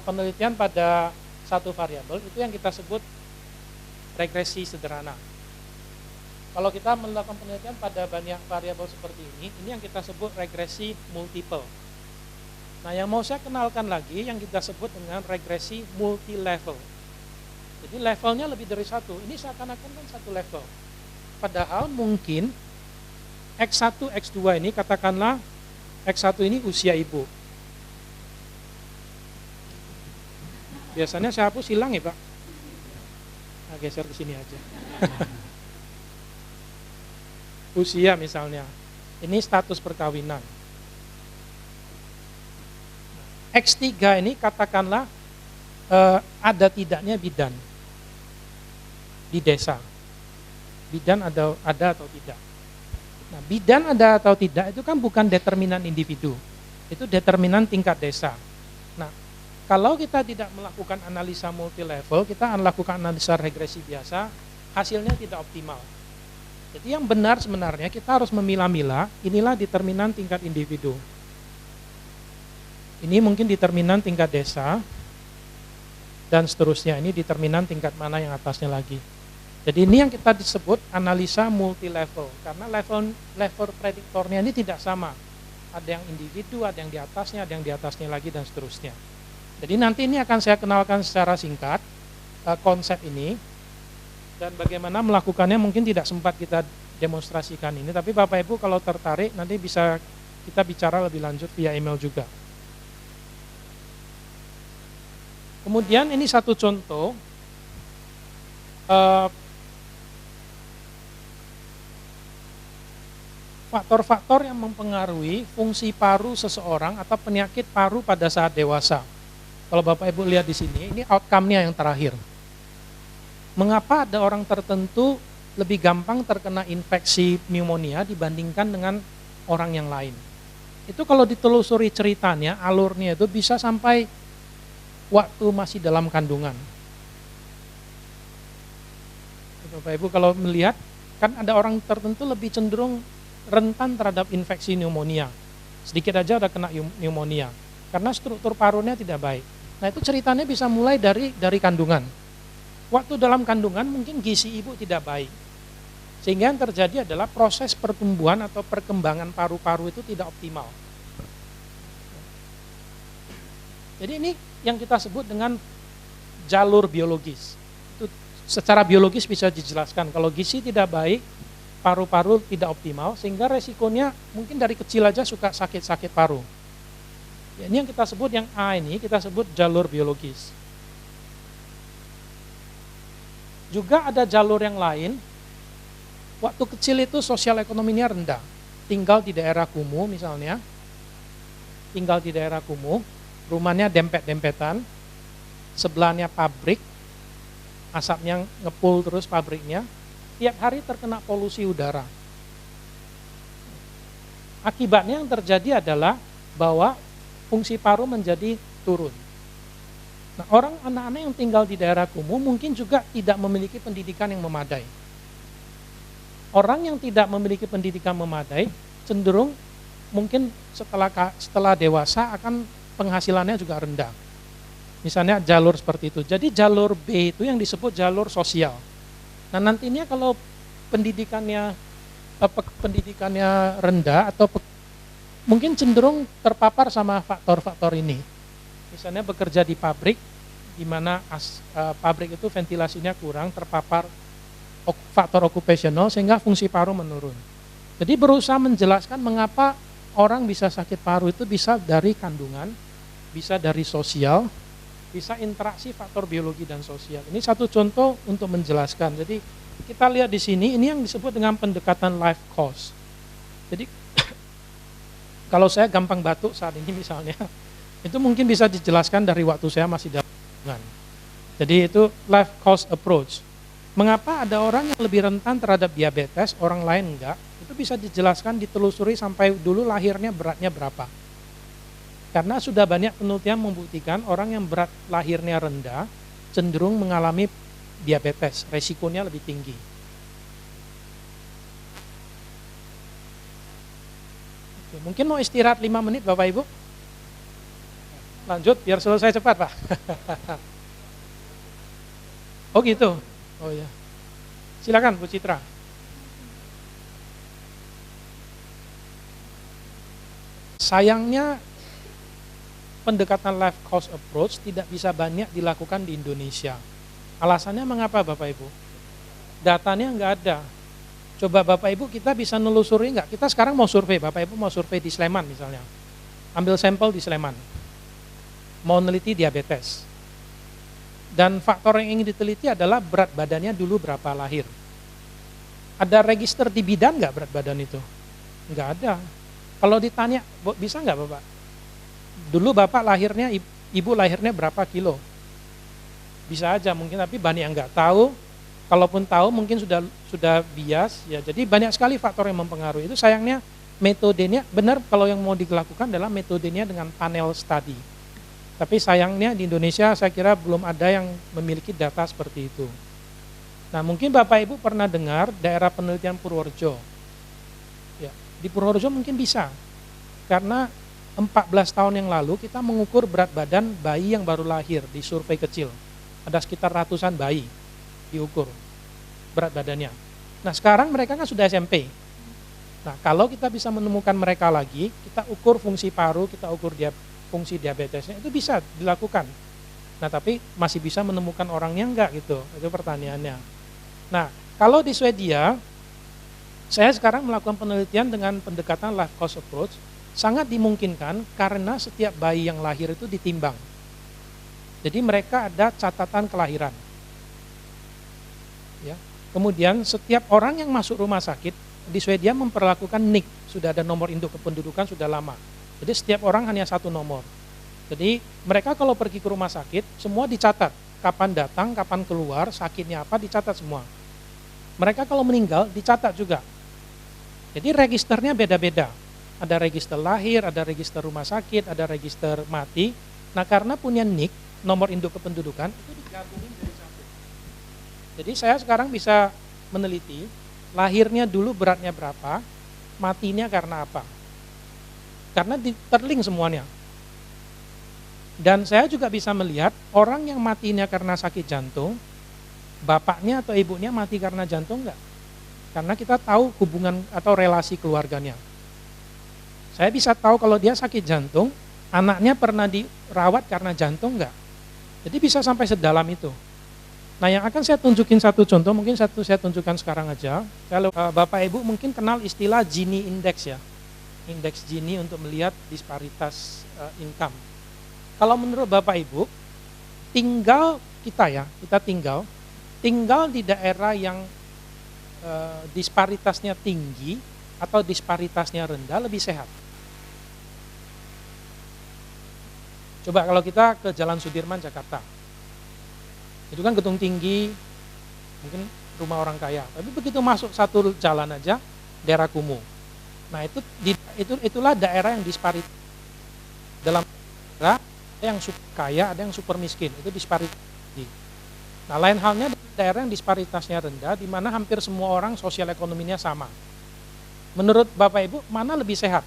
penelitian pada satu variabel, itu yang kita sebut regresi sederhana. Kalau kita melakukan penelitian pada banyak variabel seperti ini yang kita sebut regresi multiple. Nah, yang mau saya kenalkan lagi yang kita sebut dengan regresi multi level. Jadi levelnya lebih dari satu. Ini seakan-akan kan satu level. Padahal mungkin X1, X2 ini katakanlah X1 ini usia ibu. Biasanya saya hapus hilang ya Pak. Nah, geser ke sini aja. Usia misalnya. Ini status perkawinan. X3 ini katakanlah ada tidaknya bidan di desa. Bidan ada atau tidak. Nah, bidan ada atau tidak itu kan bukan determinan individu. Itu determinan tingkat desa. Nah, kalau kita tidak melakukan analisa multi level, kita melakukan analisa regresi biasa, hasilnya tidak optimal. Jadi yang benar sebenarnya kita harus memilah-milah, inilah determinan tingkat individu. Ini mungkin determinan tingkat desa, dan seterusnya. Ini determinan tingkat mana yang atasnya lagi. Jadi ini yang kita disebut analisa multi level, karena level prediktornya ini tidak sama. Ada yang individu, ada yang di atasnya, ada yang di atasnya lagi, dan seterusnya. Jadi nanti ini akan saya kenalkan secara singkat konsep ini, dan bagaimana melakukannya mungkin tidak sempat kita demonstrasikan ini, tapi Bapak Ibu kalau tertarik nanti bisa kita bicara lebih lanjut via email juga. Kemudian ini satu contoh faktor-faktor yang mempengaruhi fungsi paru seseorang atau penyakit paru pada saat dewasa. Kalau Bapak Ibu lihat di sini, ini outcome-nya yang terakhir. Mengapa ada orang tertentu lebih gampang terkena infeksi pneumonia dibandingkan dengan orang yang lain? Itu kalau ditelusuri ceritanya, alurnya itu bisa sampai waktu masih dalam kandungan. Bapak Ibu kalau melihat, kan ada orang tertentu lebih cenderung rentan terhadap infeksi pneumonia. Sedikit aja udah kena pneumonia, karena struktur parunya tidak baik. Nah itu ceritanya bisa mulai dari kandungan. Waktu dalam kandungan mungkin gizi ibu tidak baik. Sehingga yang terjadi adalah proses pertumbuhan atau perkembangan paru-paru itu tidak optimal. Jadi ini yang kita sebut dengan jalur biologis. Itu secara biologis bisa dijelaskan. Kalau gizi tidak baik, paru-paru tidak optimal, sehingga resikonya mungkin dari kecil aja suka sakit-sakit paru. Ya, ini yang kita sebut, yang A ini kita sebut jalur biologis. Juga ada jalur yang lain, waktu kecil itu sosial ekonominya rendah, tinggal di daerah kumuh misalnya, rumahnya dempet-dempetan, sebelahnya pabrik, asapnya ngepul terus pabriknya, tiap hari terkena polusi udara. Akibatnya yang terjadi adalah bahwa fungsi paru menjadi turun. Nah, anak-anak yang tinggal di daerah kumuh mungkin juga tidak memiliki pendidikan yang memadai. Orang yang tidak memiliki pendidikan memadai cenderung mungkin setelah dewasa akan penghasilannya juga rendah. Misalnya jalur seperti itu. Jadi jalur B itu yang disebut jalur sosial. Nah, nantinya kalau pendidikannya rendah atau mungkin cenderung terpapar sama faktor-faktor ini. Misalnya bekerja di pabrik, di mana pabrik itu ventilasinya kurang, terpapar faktor okupasional sehingga fungsi paru menurun. Jadi berusaha menjelaskan mengapa orang bisa sakit paru itu bisa dari kandungan, bisa dari sosial, bisa interaksi faktor biologi dan sosial. Ini satu contoh untuk menjelaskan. Jadi kita lihat di sini, ini yang disebut dengan pendekatan life cause. Jadi kalau saya gampang batuk saat ini misalnya, itu mungkin bisa dijelaskan dari waktu saya masih dalam hubungan. Jadi itu life cause approach. Mengapa ada orang yang lebih rentan terhadap diabetes, orang lain enggak? Itu bisa dijelaskan, ditelusuri sampai dulu lahirnya beratnya berapa. Karena sudah banyak penelitian membuktikan orang yang berat lahirnya rendah cenderung mengalami diabetes, resikonya lebih tinggi. Oke, mungkin mau istirahat 5 menit Bapak Ibu? Lanjut biar selesai cepat Pak. Oh gitu. Oh ya. Silakan Bu Citra. Sayangnya pendekatan life cause approach tidak bisa banyak dilakukan di Indonesia. Alasannya mengapa Bapak Ibu? Datanya nggak ada. Coba Bapak Ibu kita bisa nelusuri nggak? Kita sekarang mau survei, Bapak Ibu mau survei di Sleman misalnya. Ambil sampel di Sleman. Mau neliti diabetes. Dan faktor yang ingin diteliti adalah berat badannya dulu berapa lahir. Ada register di bidan nggak berat badan itu? Nggak ada. Kalau ditanya, bisa nggak Bapak? Dulu Bapak lahirnya, Ibu lahirnya berapa kilo? Bisa aja mungkin, tapi banyak yang nggak tahu. Kalaupun tahu mungkin sudah bias. Ya, jadi banyak sekali faktor yang mempengaruhi. Itu sayangnya metodenya, benar kalau yang mau dilakukan adalah metodenya dengan panel study. Tapi sayangnya di Indonesia saya kira belum ada yang memiliki data seperti itu. Nah mungkin Bapak Ibu pernah dengar daerah penelitian Purworejo. Ya, di Purworejo mungkin bisa. Karena 14 tahun yang lalu kita mengukur berat badan bayi yang baru lahir di survei kecil. Ada sekitar ratusan bayi diukur berat badannya. Nah sekarang mereka kan sudah SMP. Nah kalau kita bisa menemukan mereka lagi, kita ukur fungsi paru, kita ukur fungsi diabetesnya, itu bisa dilakukan. Nah tapi masih bisa menemukan orangnya enggak gitu, itu pertanyaannya. Nah kalau di Swedia, saya sekarang melakukan penelitian dengan pendekatan life cause approach, sangat dimungkinkan karena setiap bayi yang lahir itu ditimbang. Jadi mereka ada catatan kelahiran. Ya. Kemudian setiap orang yang masuk rumah sakit, di Swedia memperlakukan NIK, sudah ada nomor induk kependudukan sudah lama. Jadi setiap orang hanya satu nomor. Jadi mereka kalau pergi ke rumah sakit, semua dicatat. Kapan datang, kapan keluar, sakitnya apa, dicatat semua. Mereka kalau meninggal, dicatat juga. Jadi registernya beda-beda. Ada register lahir, ada register rumah sakit, ada register mati. Nah karena punya NIK, nomor induk kependudukan, itu digabungin dari satu. Jadi saya sekarang bisa meneliti, lahirnya dulu beratnya berapa, matinya karena apa. Karena terlink semuanya. Dan saya juga bisa melihat orang yang matinya karena sakit jantung, bapaknya atau ibunya mati karena jantung enggak? Karena kita tahu hubungan atau relasi keluarganya. Saya bisa tahu kalau dia sakit jantung, anaknya pernah dirawat karena jantung enggak? Jadi bisa sampai sedalam itu. Nah, yang akan saya tunjukin satu contoh, mungkin saya tunjukkan sekarang aja. Kalau Bapak Ibu mungkin kenal istilah Gini Index ya. Indeks Gini untuk melihat disparitas income. Kalau menurut Bapak Ibu, kita tinggal di daerah yang disparitasnya tinggi atau disparitasnya rendah lebih sehat. Coba kalau kita ke Jalan Sudirman, Jakarta. Itu kan gedung tinggi, mungkin rumah orang kaya. Tapi begitu masuk satu jalan aja, daerah kumuh. Nah, itulah daerah yang disparitas. Dalam daerah ada yang super kaya, ada yang super miskin. Itu disparitas. Nah, lain halnya daerah yang disparitasnya rendah, di mana hampir semua orang sosial ekonominya sama. Menurut Bapak Ibu, mana lebih sehat?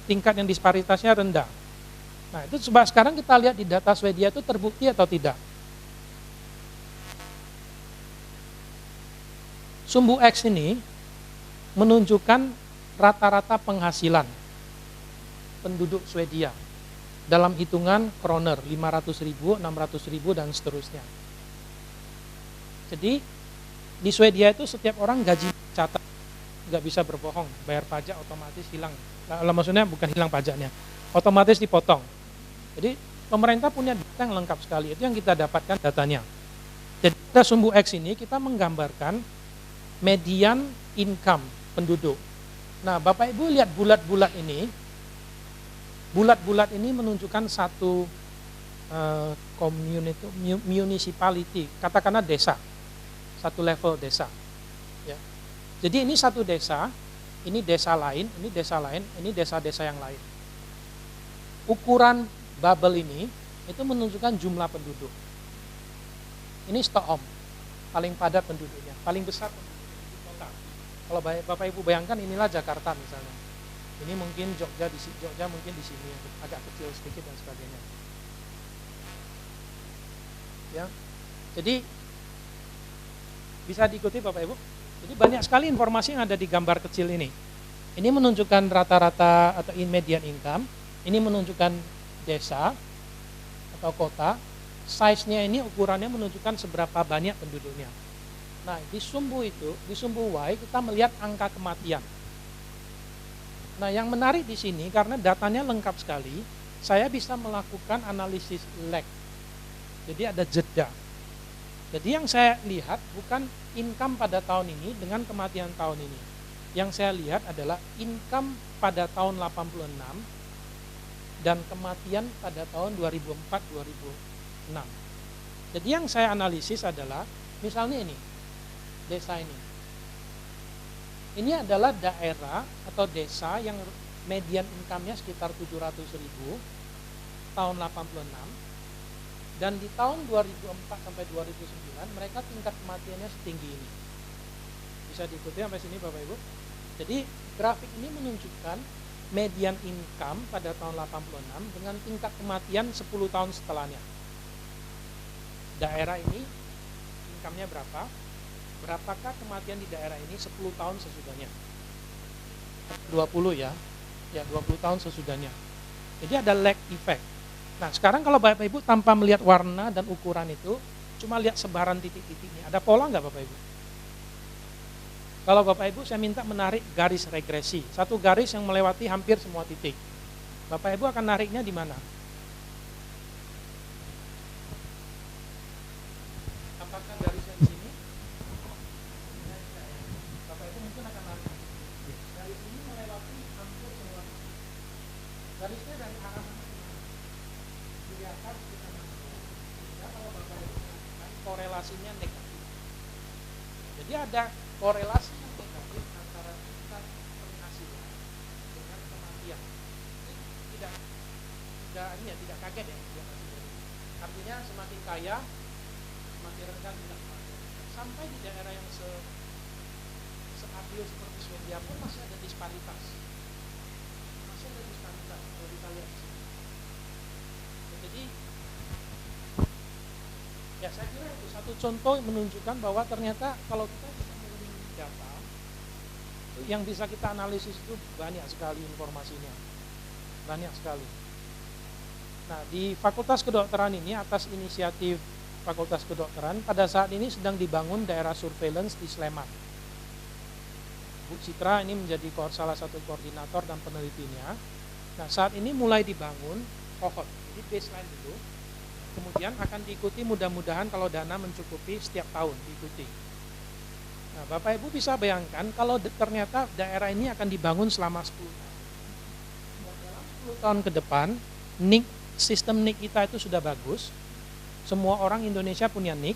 Tingkat yang disparitasnya rendah. Nah, itu coba sekarang kita lihat di data Swedia itu terbukti atau tidak. Sumbu X ini menunjukkan rata-rata penghasilan penduduk Swedia dalam hitungan kroner 500.000, 600.000 dan seterusnya. Jadi di Swedia itu setiap orang gaji catat, nggak bisa berbohong, bayar pajak otomatis hilang. Nah, maksudnya bukan hilang pajaknya, otomatis dipotong. Jadi pemerintah punya data yang lengkap sekali, itu yang kita dapatkan datanya. Jadi pada sumbu X ini kita menggambarkan median income penduduk. Nah, Bapak Ibu lihat bulat-bulat ini. Bulat-bulat ini menunjukkan satu community, municipality, katakanlah desa, satu level desa. Ya. Jadi ini satu desa, ini desa lain, ini desa lain, ini desa-desa yang lain. Ukuran bubble ini itu menunjukkan jumlah penduduk. Ini Stockholm, paling padat penduduknya, paling besar penduduknya di kota. Kalau Bapak Ibu bayangkan inilah Jakarta misalnya. Ini mungkin Jogja mungkin di sini agak kecil sedikit dan sebagainya. Ya. Jadi bisa diikuti Bapak Ibu. Jadi banyak sekali informasi yang ada di gambar kecil ini. Ini menunjukkan rata-rata atau median income, ini menunjukkan desa atau kota. Size-nya ini ukurannya menunjukkan seberapa banyak penduduknya. Nah, di sumbu Y kita melihat angka kematian. Nah, yang menarik di sini karena datanya lengkap sekali, saya bisa melakukan analisis lag. Jadi ada jeda. Jadi yang saya lihat bukan income pada tahun ini dengan kematian tahun ini. Yang saya lihat adalah income pada tahun 86 dan kematian pada tahun 2004-2006. Jadi yang saya analisis adalah misalnya ini, desa ini. Ini adalah daerah atau desa yang median income-nya sekitar 700.000 tahun 86, dan di tahun 2004 sampai 2009 mereka tingkat kematiannya setinggi ini. Bisa diikuti sampai sini Bapak Ibu. Jadi grafik ini menunjukkan median income pada tahun 86 dengan tingkat kematian 10 tahun setelahnya. Daerah ini income-nya berapa? Berapakah kematian di daerah ini 10 tahun sesudahnya? 20 ya. Ya, 20 tahun sesudahnya. Jadi ada lag effect. Nah, sekarang kalau Bapak Ibu tanpa melihat warna dan ukuran itu, cuma lihat sebaran titik-titiknya. Ada pola nggak Bapak Ibu? Kalau Bapak Ibu saya minta menarik garis regresi. Satu garis yang melewati hampir semua titik. Bapak Ibu akan nariknya di mana? Apakah garisnya di sini? Garisnya dari arah mana ke mana? Dari atas kita masuk. Sehingga kalau Bapak Ibu mengatakan korelasinya negatif. Jadi ada korelasi yang negatif antara tingkat penghasilan dengan kematian. Ini tidak kaget ya. Artinya semakin kaya, semakin rendah tingkat kematian. Sampai di daerah yang seadil seperti Swedia pun masih ada disparitas. Kalau kita lihat di sini. Jadi ya saya kira itu satu contoh menunjukkan bahwa ternyata kalau kita bisa mengirim data, yang bisa kita analisis itu banyak sekali informasinya, banyak sekali. Nah, di Fakultas Kedokteran ini atas inisiatif Fakultas Kedokteran pada saat ini sedang dibangun daerah surveillance di Sleman. Bu Citra ini menjadi salah satu koordinator dan penelitinya. Nah, saat ini mulai dibangun cohort, jadi baseline dulu, kemudian akan diikuti mudah-mudahan kalau dana mencukupi setiap tahun diikuti. Nah, Bapak Ibu bisa bayangkan kalau ternyata daerah ini akan dibangun selama 10 tahun. Dalam 10 tahun ke depan, sistem NIK kita itu sudah bagus, semua orang Indonesia punya NIK,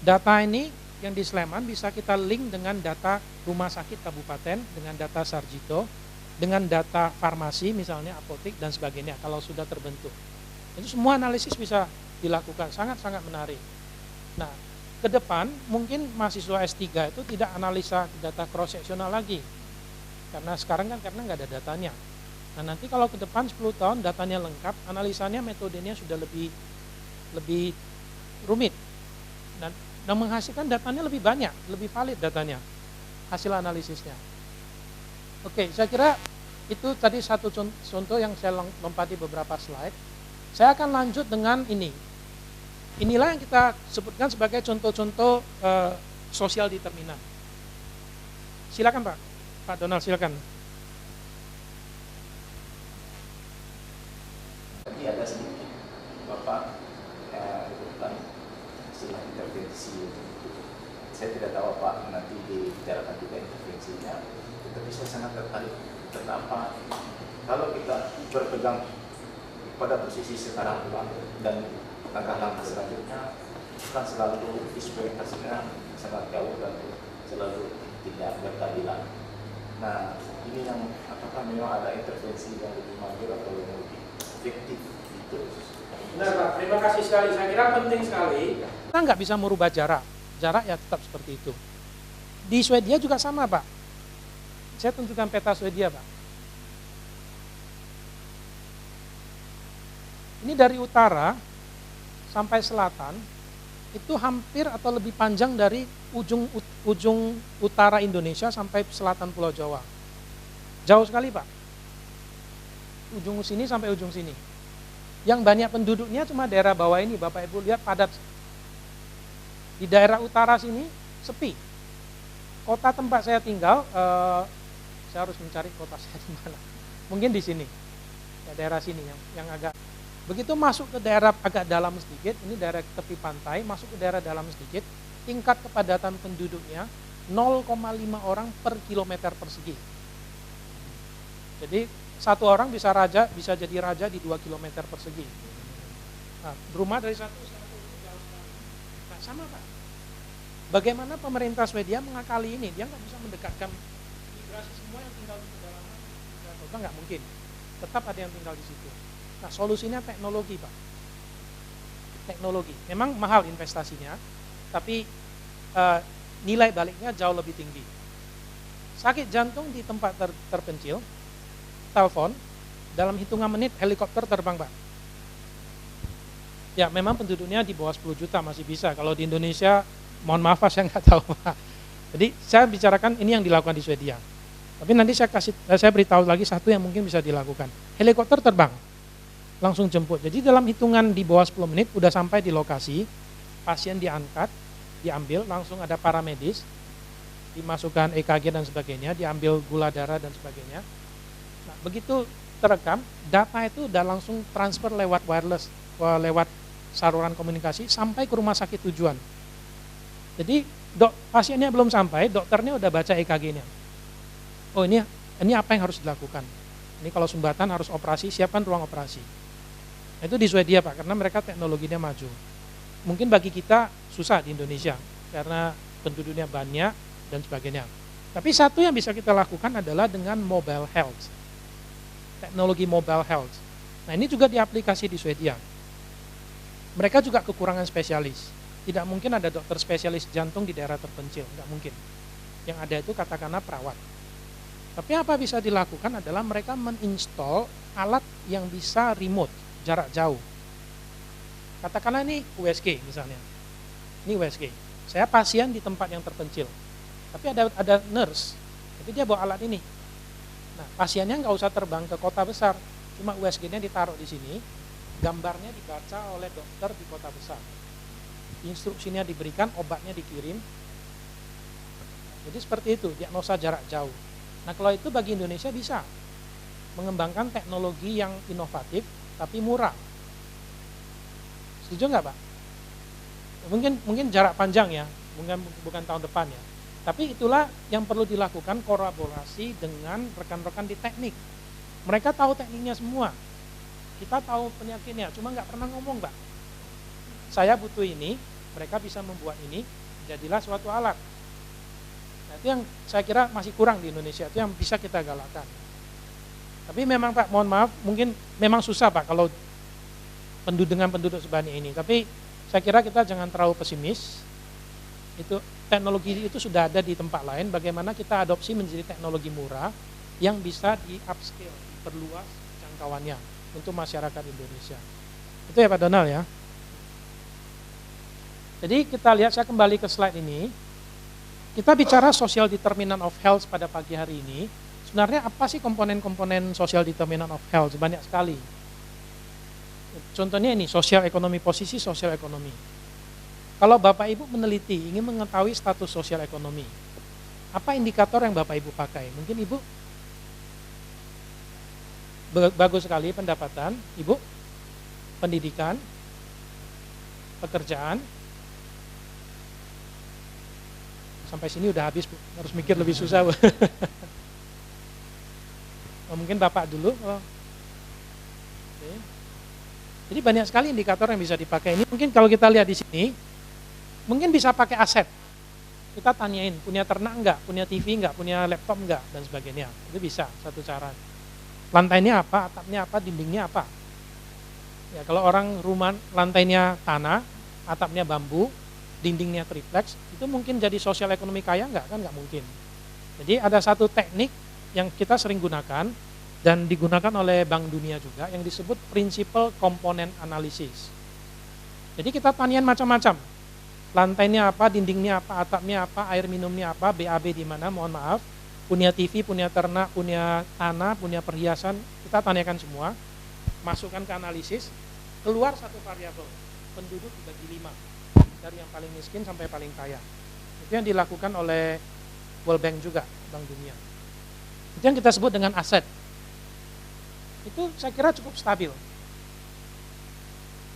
data ini yang di Sleman bisa kita link dengan data rumah sakit kabupaten, dengan data Sarjito, dengan data farmasi misalnya apotek dan sebagainya kalau sudah terbentuk. Itu semua analisis bisa dilakukan, sangat-sangat menarik. Nah, ke depan mungkin mahasiswa S3 itu tidak analisa data cross-sectional lagi. Karena sekarang kan karena nggak ada datanya. Nah, nanti kalau ke depan 10 tahun datanya lengkap, analisanya metodenya sudah lebih rumit. Dan menghasilkan datanya lebih banyak, lebih valid datanya, hasil analisisnya. Oke, saya kira itu tadi satu contoh yang saya lompati beberapa slide. Saya akan lanjut dengan ini. Inilah yang kita sebutkan sebagai contoh-contoh sosial determinan. Silakan Pak Donald, silakan. Tadi ada sedikit Bapak ikutan istilah intervensi. Saya tidak tahu Pak nanti dibicarakan juga intervensinya, tetapi saya sangat tertarik kenapa kalau kita berpegang pada posisi sekarang Pak dan langkah-langkah selanjutnya kan selalu ekspektasinya sangat jauh dan selalu tidak berkeadilan. Nah, ini yang apakah memang ada intervensi yang lebih maju atau yang lebih efektif itu? Benar Pak, terima kasih sekali. Saya kira penting sekali. Kita nggak bisa merubah jarak ya tetap seperti itu. Di Swedia juga sama Pak. Saya tunjukkan peta Swedia Pak. Ini dari utara sampai selatan itu hampir atau lebih panjang dari ujung utara Indonesia sampai selatan Pulau Jawa. Jauh sekali Pak. Ujung sini sampai ujung sini. Yang banyak penduduknya cuma daerah bawah ini, Bapak Ibu lihat padat. Di daerah utara sini sepi. Kota tempat saya tinggal, saya harus mencari kota saya di mana. Mungkin di sini, ya, daerah sini yang agak. Begitu masuk ke daerah agak dalam sedikit, ini daerah tepi pantai, masuk ke daerah dalam sedikit, tingkat kepadatan penduduknya 0,5 orang per kilometer persegi. Jadi satu orang bisa jadi raja di 2 km persegi. Nah, rumah dari satu jauh sekali. Nah, sama Pak. Bagaimana pemerintah Swedia mengakali ini? Dia nggak bisa mendekatkan migrasi semua yang tinggal di pedalaman, nggak mungkin. Tetap ada yang tinggal di situ. Nah, solusinya teknologi Pak. Teknologi. Memang mahal investasinya, tapi nilai baliknya jauh lebih tinggi. Sakit jantung di tempat terpencil, telepon, dalam hitungan menit helikopter terbang Pak. Ya memang penduduknya di bawah 10 juta masih bisa. Kalau di Indonesia, mohon maaf saya nggak tahu Pak. Jadi saya bicarakan ini yang dilakukan di Swedia. Tapi nanti saya beritahu lagi satu yang mungkin bisa dilakukan. Helikopter terbang, langsung jemput. Jadi dalam hitungan di bawah 10 menit udah sampai di lokasi, pasien diangkat, diambil, langsung ada paramedis, dimasukkan EKG dan sebagainya, diambil gula darah dan sebagainya. Nah, begitu terekam, data itu udah langsung transfer lewat wireless, lewat saluran komunikasi sampai ke rumah sakit tujuan. Jadi pasiennya belum sampai, dokternya udah baca EKG-nya. Oh ini apa yang harus dilakukan? Ini kalau sumbatan harus operasi, siapkan ruang operasi. Nah, itu di Swedia Pak, karena mereka teknologinya maju. Mungkin bagi kita susah di Indonesia, karena penduduknya banyak dan sebagainya. Tapi satu yang bisa kita lakukan adalah dengan mobile health. Teknologi mobile health. Nah ini juga diaplikasi di Swedia. Mereka juga kekurangan spesialis. Tidak mungkin ada dokter spesialis jantung di daerah terpencil, tidak mungkin. Yang ada itu katakanlah perawat. Tapi apa bisa dilakukan adalah mereka menginstall alat yang bisa remote, jarak jauh. Katakanlah ini USG misalnya. Ini USG. Saya pasien di tempat yang terpencil. Tapi ada nurse, tapi dia bawa alat ini. Nah, pasiennya nggak usah terbang ke kota besar, cuma USG-nya ditaruh di sini. gambarnya dibaca oleh dokter di kota besar. Instruksinya diberikan, obatnya dikirim. Jadi seperti itu, diagnosa jarak jauh. Nah kalau itu bagi Indonesia bisa mengembangkan teknologi yang inovatif tapi murah. Setuju nggak Pak? Mungkin jarak panjang ya, bukan tahun depan ya. Tapi itulah yang perlu dilakukan, kolaborasi dengan rekan-rekan di teknik. Mereka tahu tekniknya semua. Kita tahu penyakitnya, cuma nggak pernah ngomong Pak. Saya butuh ini, mereka bisa membuat ini, jadilah suatu alat. Nah, itu yang saya kira masih kurang di Indonesia, itu yang bisa kita galakkan. Tapi memang Pak, mohon maaf, mungkin memang susah Pak kalau dengan penduduk sebanyak ini. Tapi saya kira kita jangan terlalu pesimis. Itu teknologi itu sudah ada di tempat lain. Bagaimana kita adopsi menjadi teknologi murah yang bisa di upscale, diperluas jangkauannya untuk masyarakat Indonesia. Itu ya Pak Donald ya. Jadi kita lihat, saya kembali ke slide ini. Kita bicara social determinant of health pada pagi hari ini. Sebenarnya apa sih komponen-komponen social determinant of health? Banyak sekali. Contohnya ini, sosial ekonomi, posisi sosial ekonomi. Kalau Bapak Ibu meneliti, ingin mengetahui status sosial ekonomi, apa indikator yang Bapak Ibu pakai? Mungkin Ibu bagus sekali pendapatan, Ibu, pendidikan, pekerjaan. Sampai sini udah habis, Bu. Harus mikir lebih susah, Bu. Mungkin Bapak dulu. Oke. Jadi banyak sekali indikator yang bisa dipakai. Ini mungkin kalau kita lihat di sini, mungkin bisa pakai aset. Kita tanyain, punya ternak enggak, punya TV enggak, punya laptop enggak, dan sebagainya. Itu bisa, satu cara. Lantainya apa, atapnya apa, dindingnya apa. Ya, kalau orang rumah lantainya tanah, atapnya bambu, dindingnya triplex, itu mungkin jadi sosial ekonomi kaya enggak? Kan enggak mungkin. Jadi ada satu teknik yang kita sering gunakan, dan digunakan oleh Bank Dunia juga, yang disebut Principal Component Analysis. Jadi kita tanyain macam-macam. Lantainya apa, dindingnya apa, atapnya apa, air minumnya apa, BAB di mana, mohon maaf. Punya TV, punya ternak, punya tanah, punya perhiasan, kita tanyakan semua. Masukkan ke analisis, keluar satu variabel, penduduk dibagi 5. Dari yang paling miskin sampai paling kaya. Itu yang dilakukan oleh World Bank juga, Bank Dunia. Itu yang kita sebut dengan aset. Itu saya kira cukup stabil.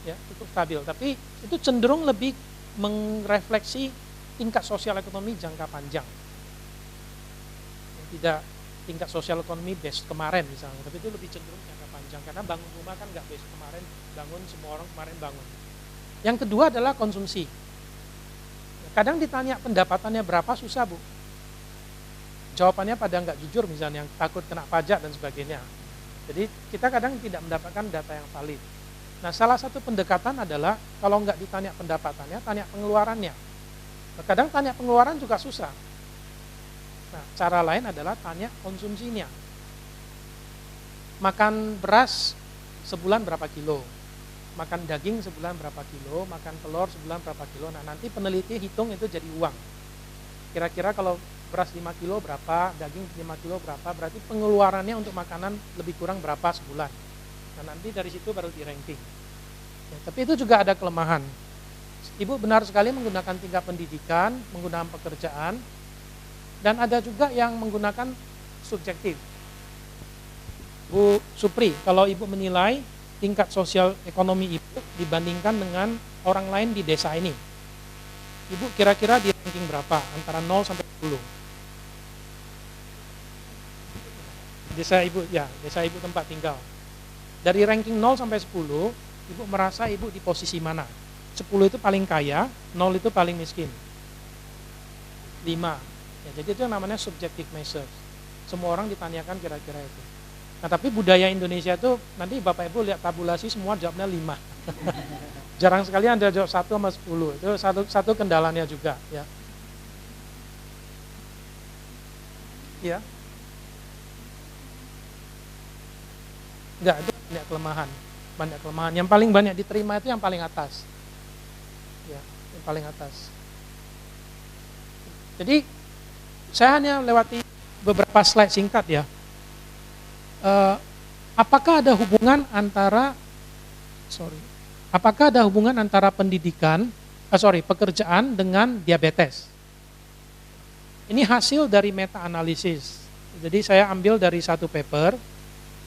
Ya, cukup stabil, tapi itu cenderung lebih merefleksi tingkat sosial ekonomi jangka panjang. Tidak tingkat sosial ekonomi base kemarin misalnya, tapi itu lebih cenderung jangka panjang, karena bangun rumah kan nggak base kemarin bangun, semua orang kemarin bangun. Yang kedua adalah konsumsi. Kadang ditanya pendapatannya berapa, susah Bu. Jawabannya pada nggak jujur misalnya, yang takut kena pajak dan sebagainya. Jadi kita kadang tidak mendapatkan data yang valid. Nah, salah satu pendekatan adalah kalau nggak ditanya pendapatannya, tanya pengeluarannya. Kadang tanya pengeluaran juga susah. Nah, cara lain adalah tanya konsumsinya. Makan beras sebulan berapa kilo? Makan daging sebulan berapa kilo? Makan telur sebulan berapa kilo? Nah, nanti peneliti hitung itu jadi uang. Kira-kira kalau beras 5 kilo berapa, daging 5 kilo berapa, berarti pengeluarannya untuk makanan lebih kurang berapa sebulan. Nah, nanti dari situ baru di ranking. Ya, tapi itu juga ada kelemahan. Ibu benar sekali menggunakan tingkat pendidikan, menggunakan pekerjaan, dan ada juga yang menggunakan subjektif. Bu Supri, kalau Ibu menilai tingkat sosial ekonomi Ibu dibandingkan dengan orang lain di desa ini, Ibu kira-kira di ranking berapa? Antara 0 sampai 10. Desa Ibu tempat tinggal. Dari ranking 0 sampai 10, Ibu merasa Ibu di posisi mana? 10 itu paling kaya, 0 itu paling miskin. 5. Ya, jadi itu namanya subjective measures. Semua orang ditanyakan kira-kira itu. Nah, tapi budaya Indonesia itu, nanti Bapak Ibu lihat tabulasi semua jawabnya 5. Jarang sekali Anda jawab 1 sama 10. Itu satu kendalanya juga, ya. Ya. Enggak, itu banyak kelemahan. Banyak kelemahan. Yang paling banyak diterima itu yang paling atas. Ya, yang paling atas. Jadi, saya hanya lewati beberapa slide singkat ya. Apakah ada hubungan antara Apakah ada hubungan antara pekerjaan dengan diabetes? Ini hasil dari meta-analisis. Jadi saya ambil dari satu paper,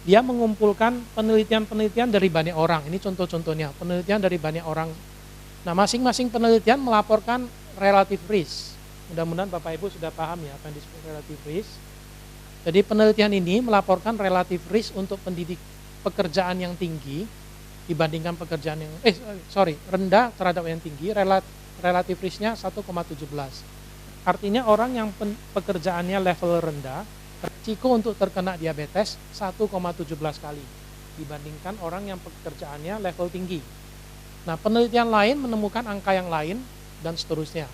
dia mengumpulkan penelitian-penelitian dari banyak orang. Ini contoh-contohnya, penelitian dari banyak orang. Nah, masing-masing penelitian melaporkan relative risk. Mudah-mudahan Bapak Ibu sudah paham ya apa yang disebut relative risk. Jadi penelitian ini melaporkan relative risk untuk pekerjaan yang tinggi dibandingkan pekerjaan yang rendah terhadap yang tinggi, relative risk-nya 1,17. Artinya orang yang pekerjaannya level rendah, risiko untuk terkena diabetes 1,17 kali dibandingkan orang yang pekerjaannya level tinggi. Nah, penelitian lain menemukan angka yang lain dan seterusnya.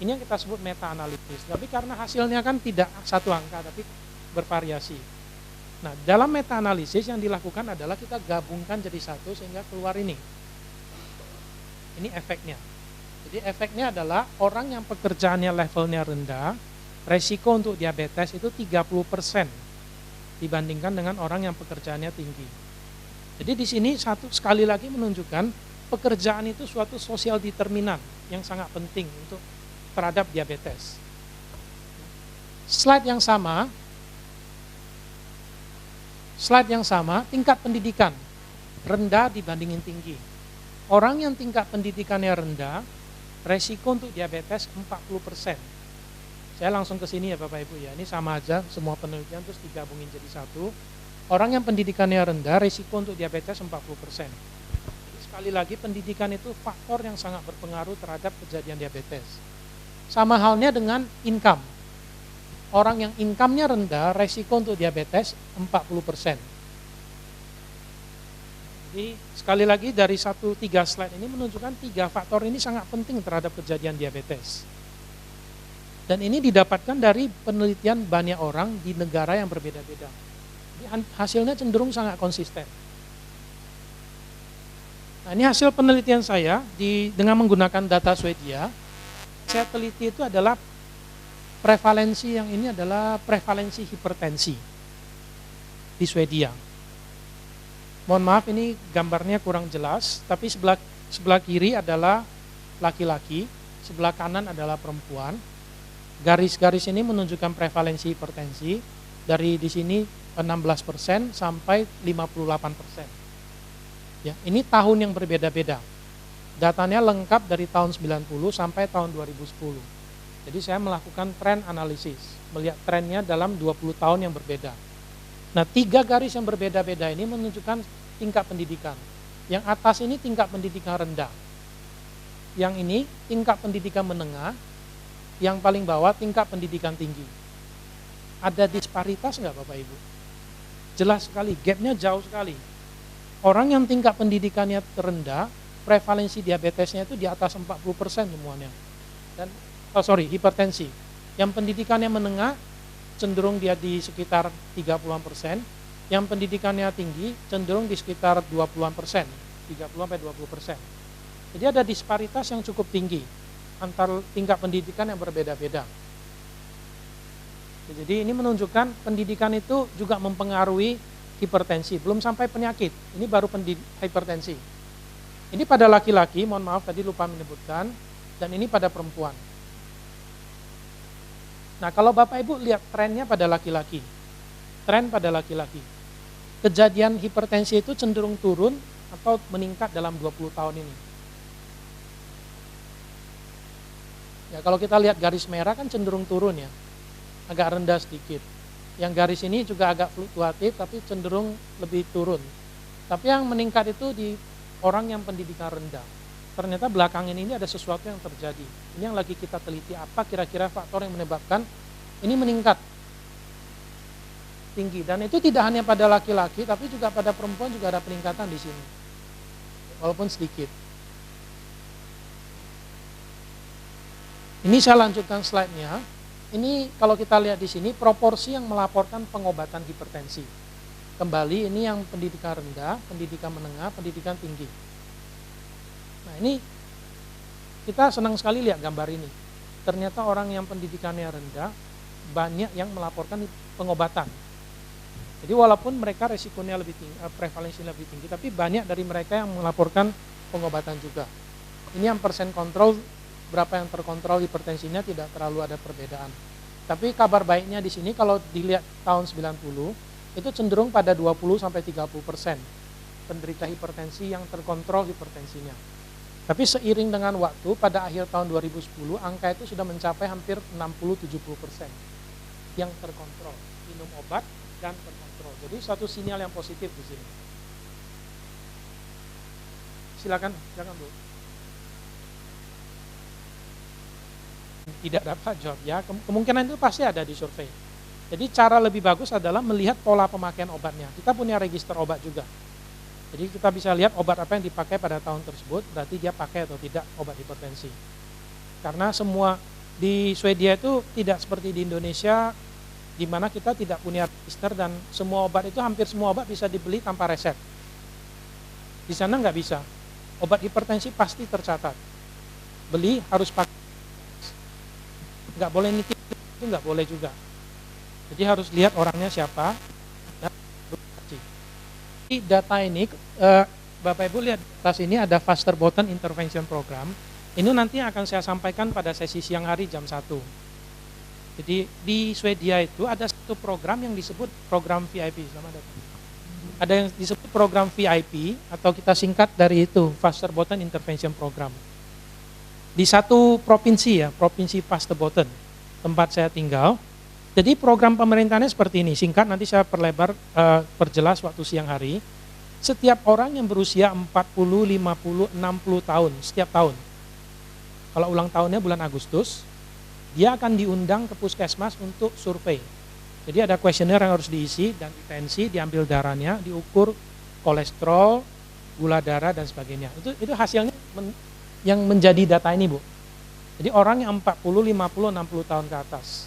Ini yang kita sebut meta-analisis. Tapi karena hasilnya kan tidak satu angka, tapi bervariasi. Nah, dalam meta-analisis yang dilakukan adalah kita gabungkan jadi satu sehingga keluar ini. Ini efeknya. Jadi efeknya adalah orang yang pekerjaannya levelnya rendah, resiko untuk diabetes itu 30% dibandingkan dengan orang yang pekerjaannya tinggi. Jadi di sini sekali lagi menunjukkan pekerjaan itu suatu sosial determinan yang sangat penting untuk terhadap diabetes. Slide yang sama, tingkat pendidikan rendah dibandingin tinggi. Orang yang tingkat pendidikannya rendah, resiko untuk diabetes 40%. Saya langsung ke sini ya Bapak Ibu ya, ini sama aja semua penelitian terus digabungin jadi satu. Orang yang pendidikannya rendah, resiko untuk diabetes 40%. Jadi sekali lagi pendidikan itu faktor yang sangat berpengaruh terhadap kejadian diabetes. Sama halnya dengan income. Orang yang income-nya rendah, resiko untuk diabetes 40%. Jadi sekali lagi dari 3 slide ini menunjukkan 3 faktor ini sangat penting terhadap kejadian diabetes. Dan ini didapatkan dari penelitian banyak orang di negara yang berbeda-beda. Hasilnya cenderung sangat konsisten. Nah, ini hasil penelitian saya dengan menggunakan data Swedia. Saya teliti itu adalah prevalensi yang ini adalah prevalensi hipertensi di Swedia. Mohon maaf ini gambarnya kurang jelas, tapi sebelah kiri adalah laki-laki, sebelah kanan adalah perempuan. Garis-garis ini menunjukkan prevalensi hipertensi dari di sini 16% sampai 58%. Ya, ini tahun yang berbeda-beda. Datanya lengkap dari tahun 90 sampai tahun 2010. Jadi saya melakukan trend analisis, melihat trennya dalam 20 tahun yang berbeda. Nah, 3 garis yang berbeda-beda ini menunjukkan tingkat pendidikan. Yang atas ini tingkat pendidikan rendah. Yang ini tingkat pendidikan menengah. Yang paling bawah tingkat pendidikan tinggi. Ada disparitas nggak Bapak Ibu? Jelas sekali, gapnya jauh sekali. Orang yang tingkat pendidikannya rendah, prevalensi diabetesnya itu di atas 40% semuanya. Dan hipertensi. Yang pendidikannya menengah cenderung dia di sekitar 30%, yang pendidikannya tinggi cenderung di sekitar 20%, 30-20%. Jadi ada disparitas yang cukup tinggi antar tingkat pendidikan yang berbeda-beda. Jadi ini menunjukkan pendidikan itu juga mempengaruhi hipertensi, belum sampai penyakit. Ini baru hipertensi. Ini pada laki-laki, mohon maaf tadi lupa menyebutkan, dan ini pada perempuan. Nah, kalau Bapak Ibu lihat trennya pada laki-laki, tren pada laki-laki, kejadian hipertensi itu cenderung turun atau meningkat dalam 20 tahun ini. Ya, kalau kita lihat garis merah kan cenderung turun ya, agak rendah sedikit. Yang garis ini juga agak fluktuatif tapi cenderung lebih turun. Tapi yang meningkat itu di orang yang pendidikan rendah. Ternyata belakangan ini ada sesuatu yang terjadi. Ini yang lagi kita teliti, apa kira-kira faktor yang menyebabkan ini meningkat tinggi. Dan itu tidak hanya pada laki-laki, tapi juga pada perempuan juga ada peningkatan di sini. Walaupun sedikit. Ini saya lanjutkan slide-nya. Ini kalau kita lihat di sini, proporsi yang melaporkan pengobatan hipertensi. Kembali, ini yang pendidikan rendah, pendidikan menengah, pendidikan tinggi. Nah, ini kita senang sekali lihat gambar ini. Ternyata orang yang pendidikannya rendah banyak yang melaporkan pengobatan. Jadi walaupun mereka resikonya lebih tinggi, prevalensinya lebih tinggi, tapi banyak dari mereka yang melaporkan pengobatan juga. Ini yang persen kontrol, berapa yang terkontrol hipertensinya tidak terlalu ada perbedaan. Tapi kabar baiknya di sini kalau dilihat tahun 90, itu cenderung pada 20-30% penderita hipertensi yang terkontrol hipertensinya. Tapi seiring dengan waktu, pada akhir tahun 2010, angka itu sudah mencapai hampir 60-70% yang terkontrol, minum obat dan terkontrol. Jadi suatu sinyal yang positif di sini. Silakan Bu. Tidak dapat jawab ya, kemungkinan itu pasti ada di survei. Jadi cara lebih bagus adalah melihat pola pemakaian obatnya. Kita punya register obat juga. Jadi kita bisa lihat obat apa yang dipakai pada tahun tersebut, berarti dia pakai atau tidak obat hipertensi. Karena semua di Swedia itu tidak seperti di Indonesia, di mana kita tidak punya register dan semua obat itu, hampir semua obat bisa dibeli tanpa resep. Di sana nggak bisa. Obat hipertensi pasti tercatat. Beli harus pakai. Nggak boleh nitip, itu nggak boleh juga. Jadi harus lihat orangnya siapa dan beroperasi. Di data ini, Bapak Ibu lihat atas ini ada Faster Button Intervention Program. Ini nanti akan saya sampaikan pada sesi siang hari jam 1. Jadi di Swedia itu ada satu program yang disebut program VIP. Selamat datang. Ada yang disebut program VIP atau kita singkat dari itu, Faster Button Intervention Program. Di satu provinsi ya, Provinsi Västerbotten, tempat saya tinggal. Jadi program pemerintahnya seperti ini, singkat nanti saya perjelas waktu siang hari. Setiap orang yang berusia 40, 50, 60 tahun setiap tahun. Kalau ulang tahunnya bulan Agustus, dia akan diundang ke puskesmas untuk survei. Jadi ada kuesioner yang harus diisi dan ditensi, diambil darahnya, diukur kolesterol, gula darah dan sebagainya. Itu hasilnya yang menjadi data ini Bu. Jadi orang yang 40, 50, 60 tahun ke atas.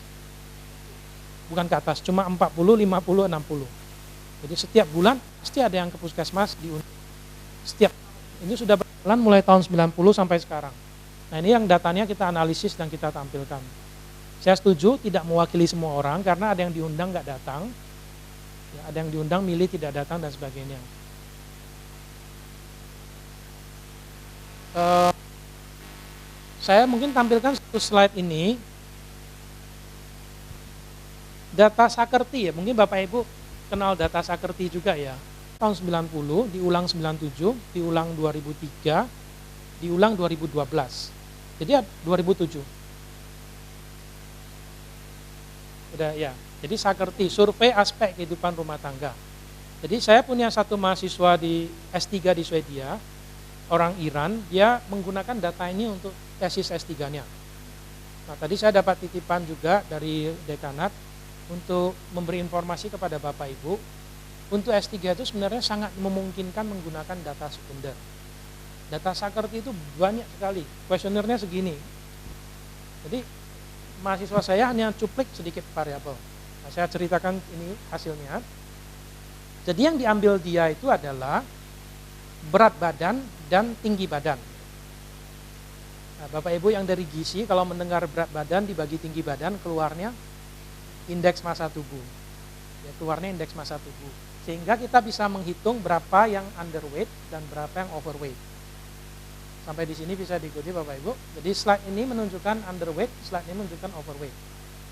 Bukan ke atas, cuma 40, 50, 60. Jadi setiap bulan pasti ada yang ke puskesmas diundang. Setiap ini sudah berjalan mulai tahun 90 sampai sekarang. Nah ini yang datanya kita analisis dan kita tampilkan. Saya setuju tidak mewakili semua orang karena ada yang diundang nggak datang, ya, ada yang diundang milih tidak datang dan sebagainya. Saya mungkin tampilkan satu slide ini. Data Sakerti ya, mungkin Bapak Ibu kenal data Sakerti juga ya. Tahun 90, diulang 97, diulang 2003, diulang 2012. Jadi 2007. Udah ya. Jadi Sakerti, survei aspek kehidupan rumah tangga. Jadi saya punya satu mahasiswa di S3 di Swedia, orang Iran, dia menggunakan data ini untuk tesis S3-nya. Nah, tadi saya dapat titipan juga dari dekanat untuk memberi informasi kepada Bapak Ibu. Untuk S3 itu sebenarnya sangat memungkinkan menggunakan data sekunder. Data Sakerti itu banyak sekali, kuesionernya segini. Jadi mahasiswa saya hanya cuplik sedikit variabel. Nah, saya ceritakan ini hasilnya. Jadi yang diambil dia itu adalah berat badan dan tinggi badan. Nah, Bapak Ibu yang dari gizi kalau mendengar berat badan dibagi tinggi badan keluarnya indeks massa tubuh. Ya, keluarnya indeks massa tubuh. Sehingga kita bisa menghitung berapa yang underweight dan berapa yang overweight. Sampai di sini bisa diikuti Bapak Ibu. Jadi slide ini menunjukkan underweight, slide ini menunjukkan overweight.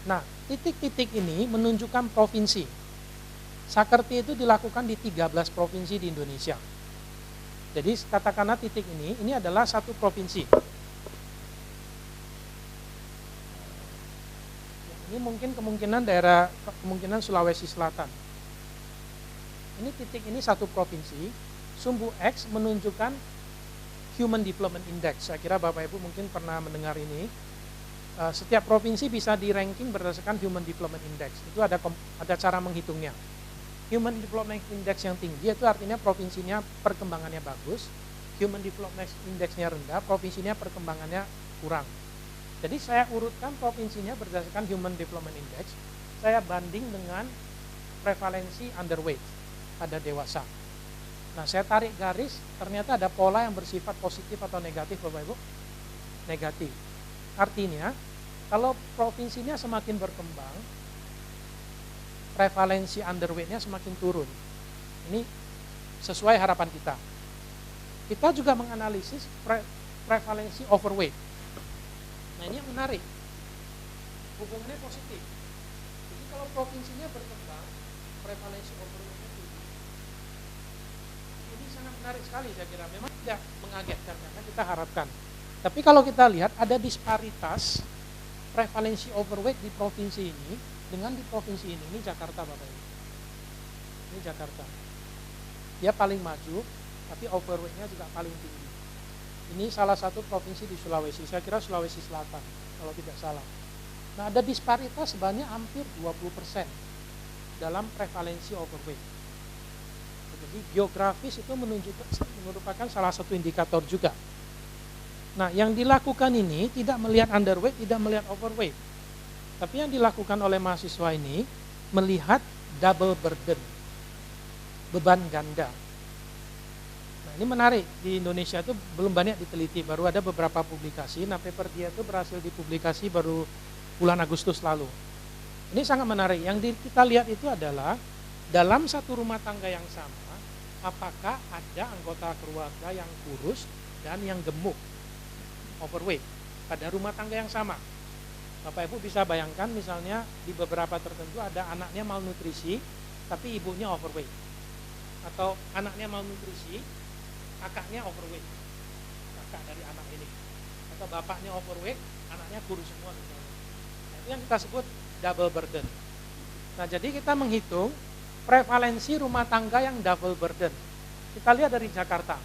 Nah, titik-titik ini menunjukkan provinsi. Sakerti itu dilakukan di 13 provinsi di Indonesia. Jadi katakanlah titik ini adalah satu provinsi. Ini mungkin kemungkinan Sulawesi Selatan. Ini titik ini satu provinsi, sumbu X menunjukkan Human Development Index. Saya kira Bapak Ibu mungkin pernah mendengar ini. Setiap provinsi bisa di ranking berdasarkan Human Development Index. Itu ada cara menghitungnya. Human Development Index yang tinggi itu artinya provinsinya perkembangannya bagus. Human Development Index-nya rendah, provinsinya perkembangannya kurang. Jadi saya urutkan provinsinya berdasarkan Human Development Index. Saya banding dengan prevalensi underweight pada dewasa. Nah, saya tarik garis, ternyata ada pola yang bersifat positif atau negatif, Bapak Ibu. Negatif. Artinya, kalau provinsinya semakin berkembang, prevalensi underweight-nya semakin turun. Ini sesuai harapan kita. Kita juga menganalisis prevalensi overweight. Nah, ini yang menarik. Hubungannya positif. Jadi kalau provinsinya berkembang, prevalensi overweight-nya tinggi. Ini sangat menarik sekali saya kira. Memang tidak mengagetkan karena kita harapkan. Tapi kalau kita lihat ada disparitas prevalensi overweight di provinsi ini dengan di provinsi ini Jakarta Bapak Ibu. Ini Jakarta. Dia paling maju, tapi overweight-nya juga paling tinggi. Ini salah satu provinsi di Sulawesi, saya kira Sulawesi Selatan, kalau tidak salah. Nah, ada disparitas sebanyak hampir 20% dalam prevalensi overweight. Jadi geografis itu merupakan salah satu indikator juga. Nah, yang dilakukan ini tidak melihat underweight, tidak melihat overweight. Tapi yang dilakukan oleh mahasiswa ini melihat double burden, beban ganda. Nah, ini menarik, di Indonesia itu belum banyak diteliti, baru ada beberapa publikasi. Nah, paper dia itu berhasil dipublikasi baru bulan Agustus lalu. Ini sangat menarik. Yang kita lihat itu adalah dalam satu rumah tangga yang sama, apakah ada anggota keluarga yang kurus dan yang gemuk, overweight, pada rumah tangga yang sama. Bapak Ibu bisa bayangkan misalnya di beberapa tertentu ada anaknya malnutrisi tapi ibunya overweight, atau anaknya malnutrisi kakaknya overweight, kakak dari anak ini, atau bapaknya overweight anaknya kurus semua misalnya. Nah, itu yang kita sebut double burden. Nah, jadi kita menghitung prevalensi rumah tangga yang double burden. Kita lihat dari Jakarta.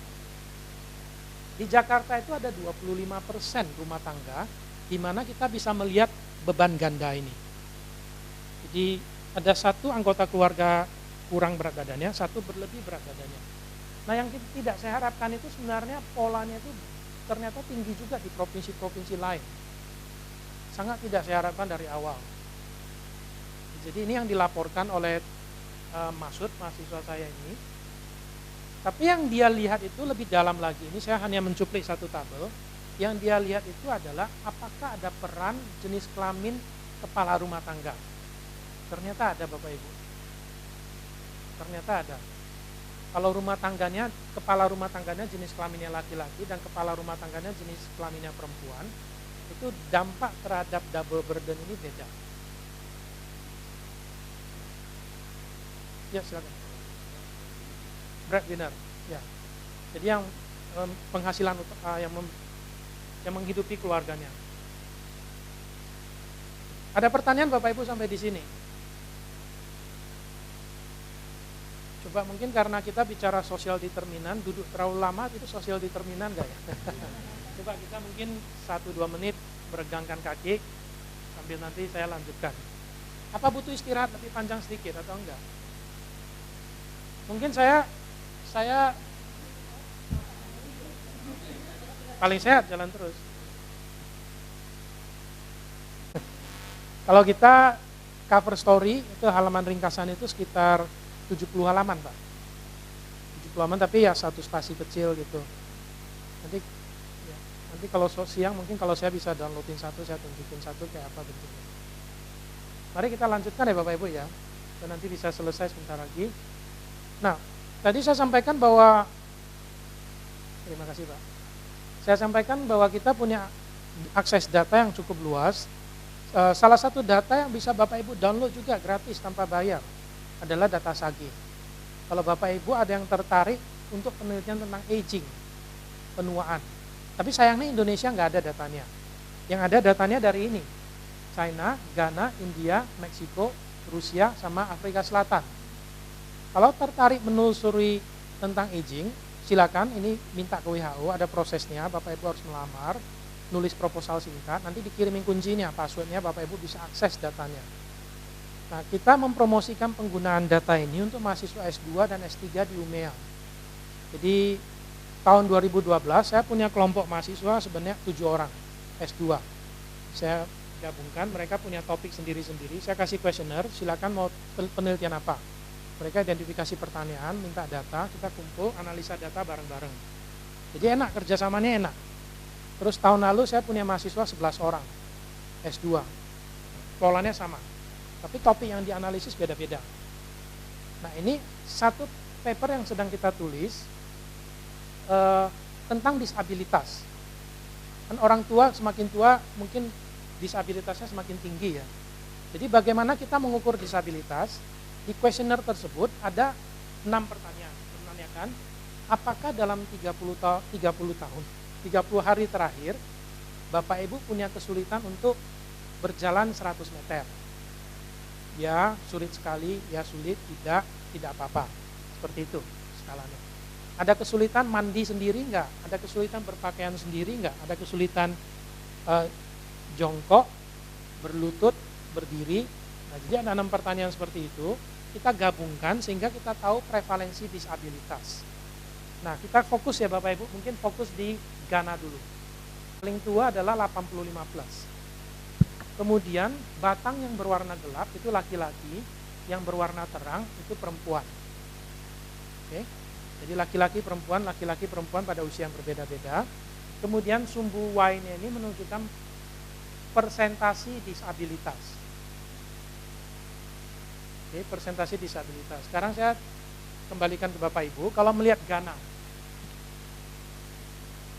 Di Jakarta itu ada 25% rumah tangga di mana kita bisa melihat beban ganda ini. Jadi ada satu anggota keluarga kurang berat badannya, satu berlebih berat badannya. Nah, yang tidak saya harapkan itu sebenarnya polanya itu ternyata tinggi juga di provinsi-provinsi lain. Sangat tidak saya harapkan dari awal. Jadi ini yang dilaporkan oleh Masud, mahasiswa saya ini. Tapi yang dia lihat itu lebih dalam lagi. Ini saya hanya mencuplik satu tabel. Yang dia lihat itu adalah apakah ada peran jenis kelamin kepala rumah tangga. Ternyata ada Bapak Ibu. Ternyata ada. Kalau rumah tangganya, kepala rumah tangganya jenis kelaminnya laki-laki dan kepala rumah tangganya jenis kelaminnya perempuan, itu dampak terhadap double burden ini beda. Ya, silakan. Breadwinner, ya. Jadi yang penghasilan yang menghidupi keluarganya. Ada pertanyaan Bapak Ibu sampai di sini? Coba mungkin karena kita bicara sosial determinan, duduk terlalu lama itu sosial determinan enggak ya? Coba kita mungkin 1-2 menit meregangkan kaki sambil nanti saya lanjutkan. Apa butuh istirahat lebih panjang sedikit atau enggak? Mungkin saya paling sehat jalan terus. Kalau kita cover story itu halaman ringkasan itu sekitar 70 halaman Pak. 70 halaman tapi ya satu spasi kecil gitu. Nanti kalau siang mungkin kalau saya bisa downloadin satu, saya tunjukin satu kayak apa bentuknya. Mari kita lanjutkan ya Bapak Ibu ya. Dan nanti bisa selesai sebentar lagi. Nah, tadi saya sampaikan bahwa terima kasih Pak. Saya sampaikan bahwa kita punya akses data yang cukup luas. Salah satu data yang bisa Bapak Ibu download juga gratis tanpa bayar adalah data SAGE. Kalau Bapak Ibu ada yang tertarik untuk penelitian tentang aging, penuaan. Tapi sayangnya Indonesia nggak ada datanya. Yang ada datanya dari ini, China, Ghana, India, Meksiko, Rusia, sama Afrika Selatan. Kalau tertarik menelusuri tentang aging, silakan ini minta ke WHO, ada prosesnya, Bapak Ibu harus melamar, nulis proposal singkat, nanti dikirimin kuncinya, passwordnya, Bapak Ibu bisa akses datanya. Nah, kita mempromosikan penggunaan data ini untuk mahasiswa S2 dan S3 di UMEA. Jadi tahun 2012 saya punya kelompok mahasiswa sebanyak 7 orang S2. Saya gabungkan, mereka punya topik sendiri-sendiri, saya kasih kuesioner, silakan mau penelitian apa. Mereka identifikasi pertanyaan, minta data, kita kumpul, analisa data bareng-bareng. Jadi enak, kerjasamanya enak. Terus tahun lalu saya punya mahasiswa 11 orang, S2. Polanya sama. Tapi topik yang dianalisis beda-beda. Nah, ini satu paper yang sedang kita tulis tentang disabilitas. Kan orang tua semakin tua mungkin disabilitasnya semakin tinggi ya. Jadi bagaimana kita mengukur disabilitas? Di kuesioner tersebut ada 6 pertanyaan. Menanyakan apakah dalam 30 tahun, 30 hari terakhir Bapak Ibu punya kesulitan untuk berjalan 100 meter. Ya, sulit sekali, ya sulit, tidak apa-apa. Seperti itu skalanya. Ada kesulitan mandi sendiri enggak? Ada kesulitan berpakaian sendiri enggak? Ada kesulitan jongkok, berlutut, berdiri. Nah, jadi ada 6 pertanyaan seperti itu. Kita gabungkan sehingga kita tahu prevalensi disabilitas. Nah, kita fokus ya Bapak Ibu, mungkin fokus di Ghana dulu. Paling tua adalah 85+. Kemudian batang yang berwarna gelap itu laki-laki, yang berwarna terang itu perempuan. Oke. Jadi laki-laki perempuan pada usia yang berbeda-beda. Kemudian sumbu Y ini menunjukkan persentasi disabilitas. Oke, persentasi disabilitas. Sekarang saya kembalikan ke Bapak Ibu, kalau melihat Ghana,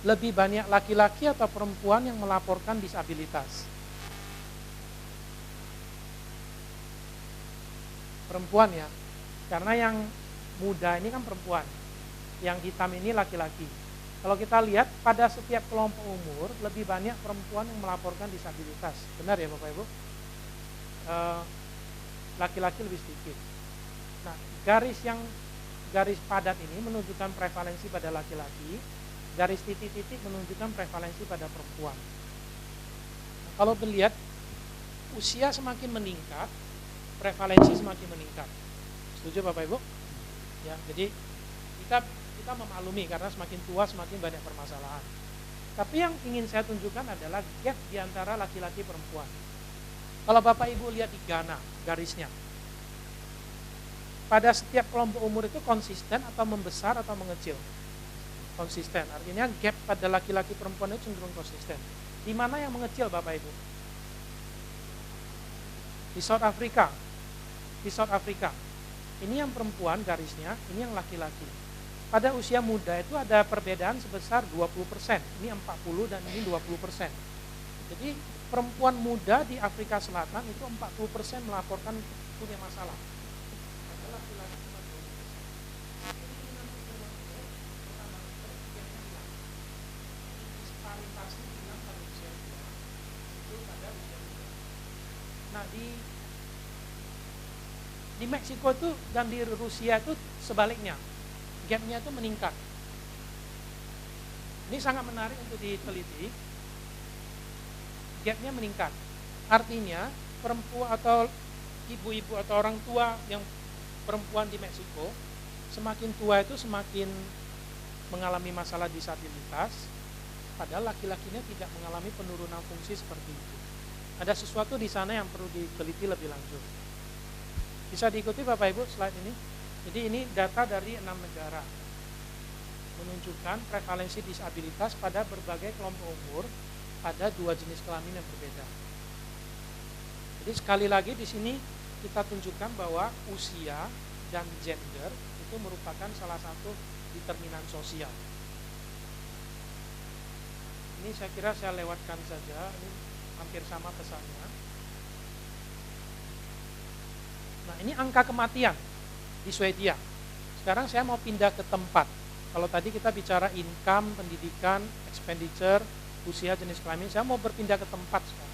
lebih banyak laki-laki atau perempuan yang melaporkan disabilitas? Perempuan ya, karena yang muda ini kan perempuan, yang hitam ini laki-laki. Kalau kita lihat pada setiap kelompok umur lebih banyak perempuan yang melaporkan disabilitas, benar ya Bapak Ibu? Laki-laki lebih sedikit. Nah, garis padat ini menunjukkan prevalensi pada laki-laki, garis titik-titik menunjukkan prevalensi pada perempuan. Nah, kalau melihat usia semakin meningkat, prevalensi semakin meningkat. Setuju Bapak Ibu? Ya, jadi kita memaklumi karena semakin tua semakin banyak permasalahan. Tapi yang ingin saya tunjukkan adalah gap di antara laki-laki perempuan. Kalau Bapak Ibu lihat di Ghana garisnya, pada setiap kelompok umur itu konsisten atau membesar atau mengecil? Konsisten. Artinya gap pada laki-laki perempuan itu cenderung konsisten. Di mana yang mengecil Bapak Ibu? Di South Africa. Ini yang perempuan garisnya, ini yang laki-laki. Pada usia muda itu ada perbedaan sebesar 20%. Ini 40 dan ini 20%. Jadi perempuan muda di Afrika Selatan itu 40% melaporkan punya masalah. Nah, di Meksiko itu dan di Rusia itu sebaliknya, gapnya itu meningkat. Ini sangat menarik untuk diteliti. Gapnya meningkat. Artinya perempuan atau ibu-ibu atau orang tua yang perempuan di Meksiko semakin tua itu semakin mengalami masalah disabilitas, padahal laki-lakinya tidak mengalami penurunan fungsi seperti itu. Ada sesuatu di sana yang perlu diteliti lebih lanjut. Bisa diikuti Bapak Ibu slide ini. Jadi ini data dari 6 negara menunjukkan prevalensi disabilitas pada berbagai kelompok umur pada 2 jenis kelamin yang berbeda. Jadi sekali lagi di sini kita tunjukkan bahwa usia dan gender itu merupakan salah satu determinan sosial. Ini saya kira saya lewatkan saja, ini hampir sama pesannya. Nah, ini angka kematian di Swedia. Sekarang saya mau pindah ke tempat. Kalau tadi kita bicara income, pendidikan, expenditure, usia, jenis kelamin, saya mau berpindah ke tempat sekarang.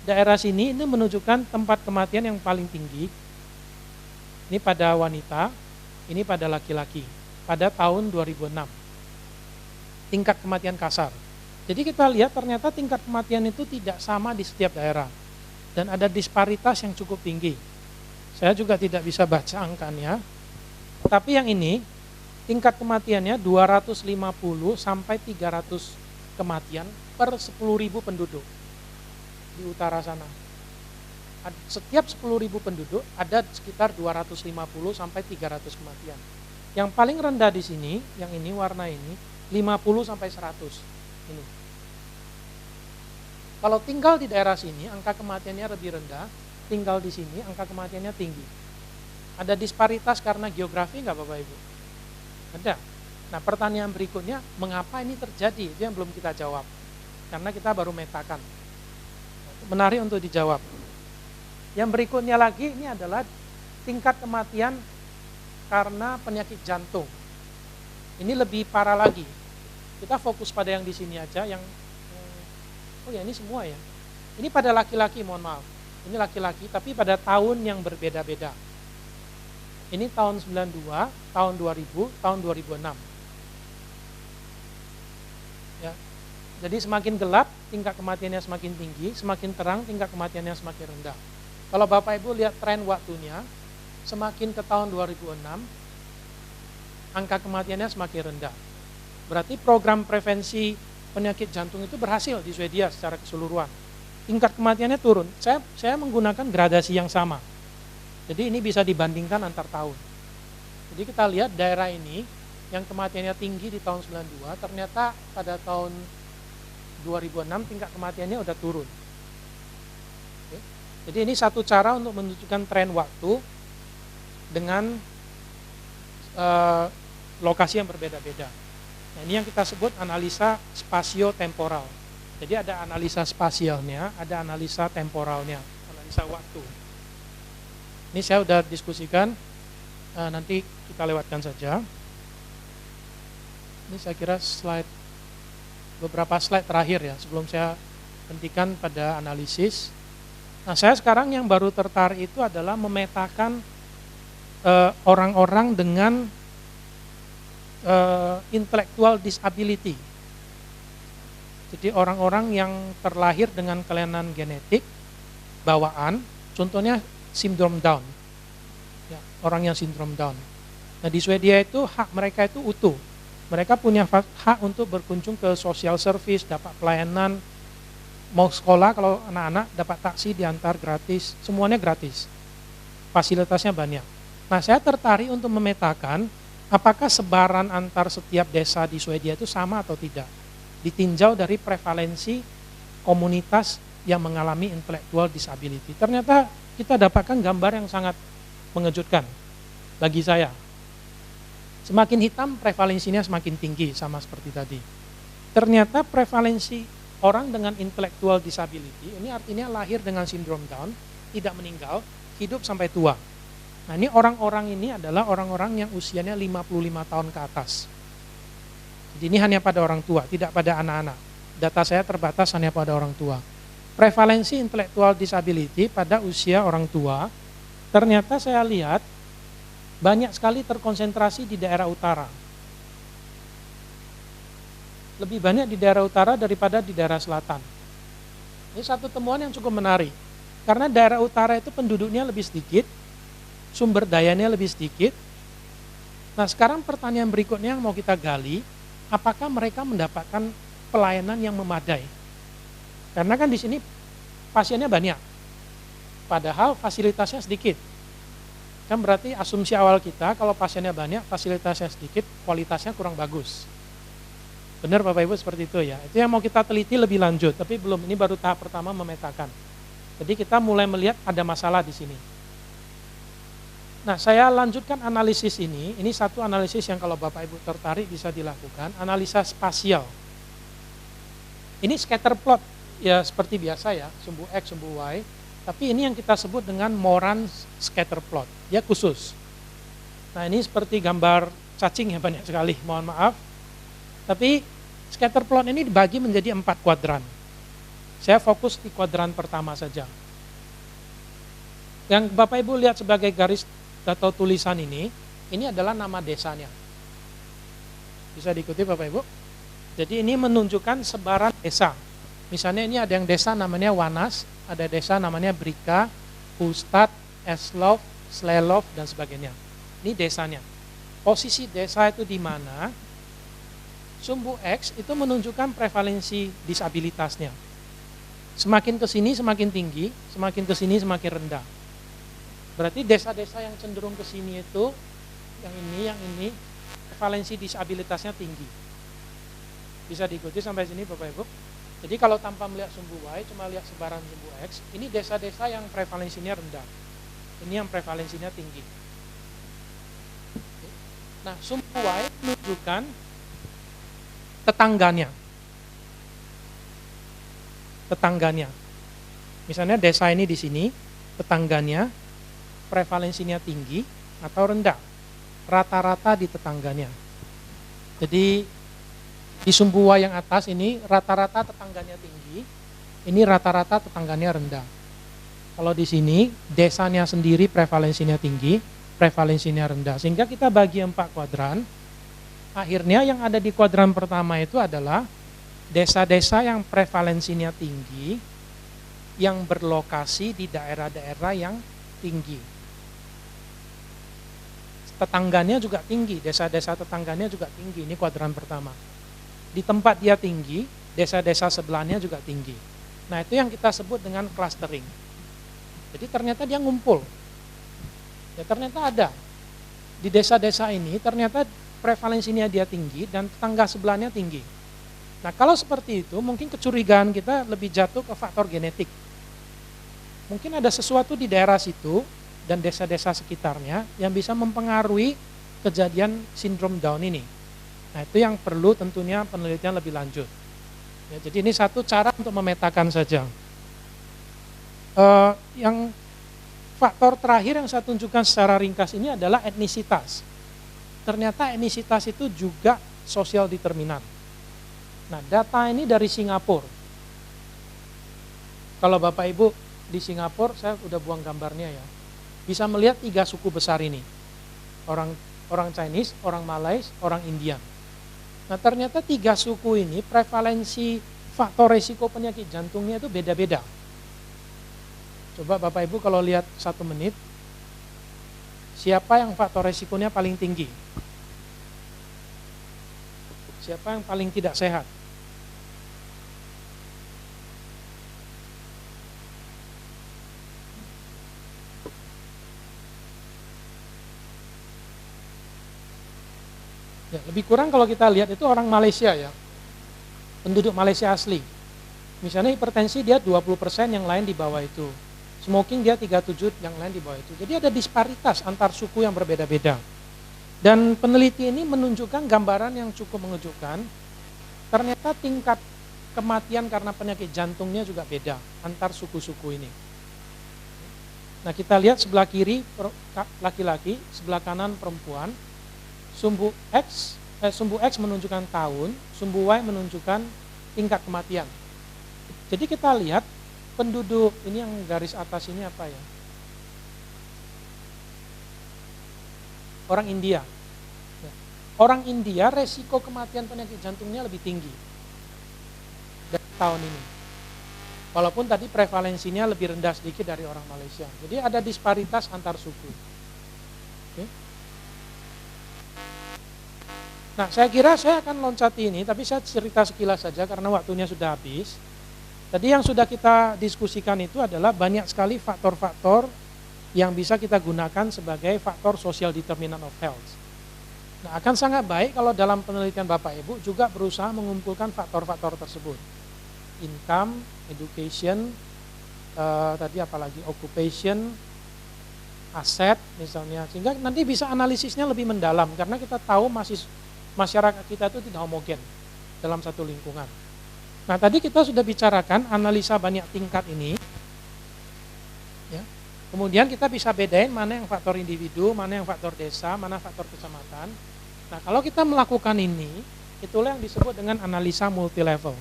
Daerah sini ini menunjukkan tempat kematian yang paling tinggi. Ini pada wanita, ini pada laki-laki. Pada tahun 2006. Tingkat kematian kasar. Jadi kita lihat ternyata tingkat kematian itu tidak sama di setiap daerah. dan ada disparitas yang cukup tinggi. Saya juga tidak bisa baca angkanya, tapi yang ini tingkat kematiannya 250 sampai 300 kematian per 10.000 penduduk di utara sana. Setiap 10.000 penduduk ada sekitar 250 sampai 300 kematian. Yang paling rendah di sini, yang ini warna ini, 50 sampai 100. Ini. Kalau tinggal di daerah sini, angka kematiannya lebih rendah, tinggal di sini, angka kematiannya tinggi. Ada disparitas karena geografi nggak Bapak Ibu? Ada. Nah pertanyaan berikutnya, mengapa ini terjadi? Itu yang belum kita jawab. Karena kita baru metakan. Menarik untuk dijawab. Yang berikutnya lagi, ini adalah tingkat kematian karena penyakit jantung. Ini lebih parah lagi. Kita fokus pada yang di sini aja, oh ya ini semua ya. Ini pada laki-laki, mohon maaf. Ini laki-laki, tapi pada tahun yang berbeda-beda. Ini tahun 92, tahun 2000, tahun 2006. Ya. Jadi semakin gelap, tingkat kematiannya semakin tinggi, semakin terang, tingkat kematiannya semakin rendah. Kalau Bapak Ibu lihat tren waktunya, semakin ke tahun 2006, angka kematiannya semakin rendah. Berarti program prevensi penyakit jantung itu berhasil di Swedia secara keseluruhan. Tingkat kematiannya turun. Saya menggunakan gradasi yang sama. Jadi ini bisa dibandingkan antar tahun. Jadi kita lihat daerah ini yang kematiannya tinggi di tahun 92, ternyata pada tahun 2006 tingkat kematiannya udah turun. Oke. Jadi ini satu cara untuk menunjukkan tren waktu dengan lokasi yang berbeda-beda. Nah, ini yang kita sebut analisa spasio-temporal. Jadi ada analisa spasialnya, ada analisa temporalnya, analisa waktu. Ini saya sudah diskusikan, nanti kita lewatkan saja. Ini saya kira beberapa slide terakhir ya, sebelum saya hentikan pada analisis. Nah, saya sekarang yang baru tertarik itu adalah memetakan orang-orang dengan intellectual disability. Jadi orang-orang yang terlahir dengan kelainan genetik, bawaan, contohnya sindrom Down. Ya, orang yang sindrom Down. Nah di Swedia itu hak mereka itu utuh. Mereka punya hak untuk berkunjung ke social service, dapat pelayanan, mau sekolah kalau anak-anak dapat taksi diantar gratis, semuanya gratis. Fasilitasnya banyak. Nah saya tertarik untuk memetakan apakah sebaran antar setiap desa di Swedia itu sama atau tidak. Ditinjau dari prevalensi komunitas yang mengalami intellectual disability. Ternyata kita dapatkan gambar yang sangat mengejutkan bagi saya. Semakin hitam prevalensinya semakin tinggi, sama seperti tadi. Ternyata prevalensi orang dengan intellectual disability, ini artinya lahir dengan sindrom Down, tidak meninggal, hidup sampai tua. Nah ini orang-orang ini adalah orang-orang yang usianya 55 tahun ke atas. Jadi ini hanya pada orang tua, tidak pada anak-anak. Data saya terbatas hanya pada orang tua. Prevalensi intellectual disability pada usia orang tua, ternyata saya lihat banyak sekali terkonsentrasi di daerah utara. Lebih banyak di daerah utara daripada di daerah selatan. Ini satu temuan yang cukup menarik. Karena daerah utara itu penduduknya lebih sedikit, sumber dayanya lebih sedikit. Nah sekarang pertanyaan berikutnya yang mau kita gali, apakah mereka mendapatkan pelayanan yang memadai? Karena kan di sini pasiennya banyak, padahal fasilitasnya sedikit. Kan berarti asumsi awal kita kalau pasiennya banyak, fasilitasnya sedikit, kualitasnya kurang bagus. Benar Bapak Ibu seperti itu ya. Itu yang mau kita teliti lebih lanjut, tapi belum, ini baru tahap pertama memetakan. Jadi kita mulai melihat ada masalah di sini. Nah, saya lanjutkan analisis ini satu analisis yang kalau Bapak Ibu tertarik bisa dilakukan, analisa spasial. Ini scatter plot, ya seperti biasa ya, sumbu X, sumbu Y, tapi ini yang kita sebut dengan Moran scatter plot, dia khusus. Nah ini seperti gambar cacing ya banyak sekali, mohon maaf. Tapi scatter plot ini dibagi menjadi 4 kuadran. Saya fokus di kuadran pertama saja. Yang Bapak Ibu lihat sebagai garis atau tulisan ini adalah nama desanya. Bisa diikuti Bapak Ibu? Jadi ini menunjukkan sebaran desa. Misalnya ini ada yang desa namanya Wanas, ada desa namanya Brika, Ustad, Eslov, Slelov, dan sebagainya. Ini desanya. Posisi desa itu di mana? Sumbu X itu menunjukkan prevalensi disabilitasnya. Semakin ke sini semakin tinggi, semakin ke sini semakin rendah. Berarti desa-desa yang cenderung ke sini itu, yang ini, prevalensi disabilitasnya tinggi. Bisa diikuti sampai sini Bapak Ibu? Jadi kalau tanpa melihat sumbu Y, cuma lihat sebaran sumbu X, ini desa-desa yang prevalensinya rendah. Ini yang prevalensinya tinggi. Nah, sumbu Y menunjukkan tetangganya. Tetangganya. Misalnya desa ini di sini, tetangganya prevalensinya tinggi atau rendah. Rata-rata di tetangganya. Jadi di sumbu Y yang atas ini rata-rata tetangganya tinggi, ini rata-rata tetangganya rendah. Kalau di sini desanya sendiri prevalensinya tinggi, prevalensinya rendah. Sehingga kita bagi 4 kuadran. Akhirnya yang ada di kuadran pertama itu adalah desa-desa yang prevalensinya tinggi, yang berlokasi di daerah-daerah yang tinggi. Tetangganya juga tinggi, desa-desa tetangganya juga tinggi, ini kuadran pertama. Di tempat dia tinggi, desa-desa sebelahnya juga tinggi. Nah, itu yang kita sebut dengan clustering. Jadi ternyata dia ngumpul. Ya ternyata ada. Di desa-desa ini ternyata prevalensinya dia tinggi dan tetangga sebelahnya tinggi. Nah, kalau seperti itu mungkin kecurigaan kita lebih jatuh ke faktor genetik. Mungkin ada sesuatu di daerah situ dan desa-desa sekitarnya yang bisa mempengaruhi kejadian sindrom Down ini. Nah, itu yang perlu tentunya penelitian lebih lanjut. Ya, jadi ini satu cara untuk memetakan saja. Yang faktor terakhir yang saya tunjukkan secara ringkas ini adalah etnisitas. Ternyata etnisitas itu juga sosial determinan. Nah, data ini dari Singapura. Kalau Bapak Ibu di Singapura, saya udah buang gambarnya ya. Bisa melihat 3 suku besar ini. Orang Chinese, orang Malaysia, orang Indian. Nah, ternyata 3 suku ini prevalensi faktor resiko penyakit jantungnya itu beda-beda. Coba Bapak Ibu kalau lihat 1 menit, siapa yang faktor resikonya paling tinggi? Siapa yang paling tidak sehat? Ya, lebih kurang kalau kita lihat itu orang Malaysia ya, penduduk Malaysia asli. Misalnya hipertensi dia 20%, yang lain di bawah itu. Smoking dia 37, yang lain di bawah itu. Jadi ada disparitas antar suku yang berbeda-beda. Dan peneliti ini menunjukkan gambaran yang cukup mengejutkan. Ternyata tingkat kematian karena penyakit jantungnya juga beda antar suku-suku ini. Nah, kita lihat sebelah kiri laki-laki, sebelah kanan perempuan. Sumbu X menunjukkan tahun, sumbu Y menunjukkan tingkat kematian. Jadi kita lihat penduduk, ini yang garis atas ini apa ya? Orang India. Orang India resiko kematian penyakit jantungnya lebih tinggi dari tahun ini. Walaupun tadi prevalensinya lebih rendah sedikit dari orang Malaysia. Jadi ada disparitas antar suku. Oke. Nah, saya kira saya akan loncati ini, tapi saya cerita sekilas saja karena waktunya sudah habis. Tadi yang sudah kita diskusikan itu adalah banyak sekali faktor-faktor yang bisa kita gunakan sebagai faktor social determinant of health. Nah, akan sangat baik kalau dalam penelitian Bapak Ibu juga berusaha mengumpulkan faktor-faktor tersebut. Income, education, tadi apalagi occupation, aset misalnya, sehingga nanti bisa analisisnya lebih mendalam karena kita tahu masyarakat kita itu tidak homogen dalam satu lingkungan. Nah, tadi kita sudah bicarakan analisa banyak tingkat ini. Ya. Kemudian kita bisa bedain mana yang faktor individu, mana yang faktor desa, mana faktor kecamatan. Nah, kalau kita melakukan ini, itulah yang disebut dengan analisa multilevel.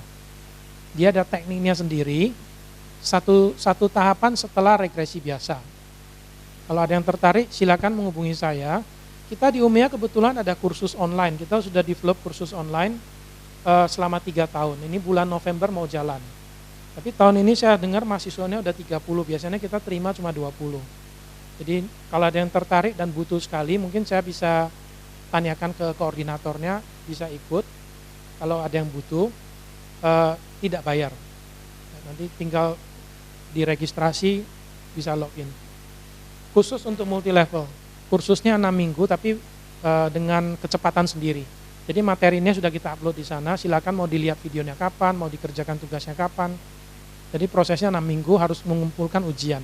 Dia ada tekniknya sendiri, satu tahapan setelah regresi biasa. Kalau ada yang tertarik, silakan menghubungi saya. Kita di UMIA kebetulan ada kursus online. Kita sudah develop kursus online selama 3 tahun. Ini bulan November mau jalan. Tapi tahun ini saya dengar mahasiswanya udah 30, biasanya kita terima cuma 20. Jadi kalau ada yang tertarik dan butuh sekali, mungkin saya bisa tanyakan ke koordinatornya, bisa ikut. Kalau ada yang butuh, tidak bayar. Nanti tinggal diregistrasi, bisa login. Khusus untuk multi level, kursusnya 6 minggu tapi dengan kecepatan sendiri. Jadi materinya sudah kita upload di sana, silakan mau dilihat videonya kapan, mau dikerjakan tugasnya kapan. Jadi prosesnya 6 minggu harus mengumpulkan ujian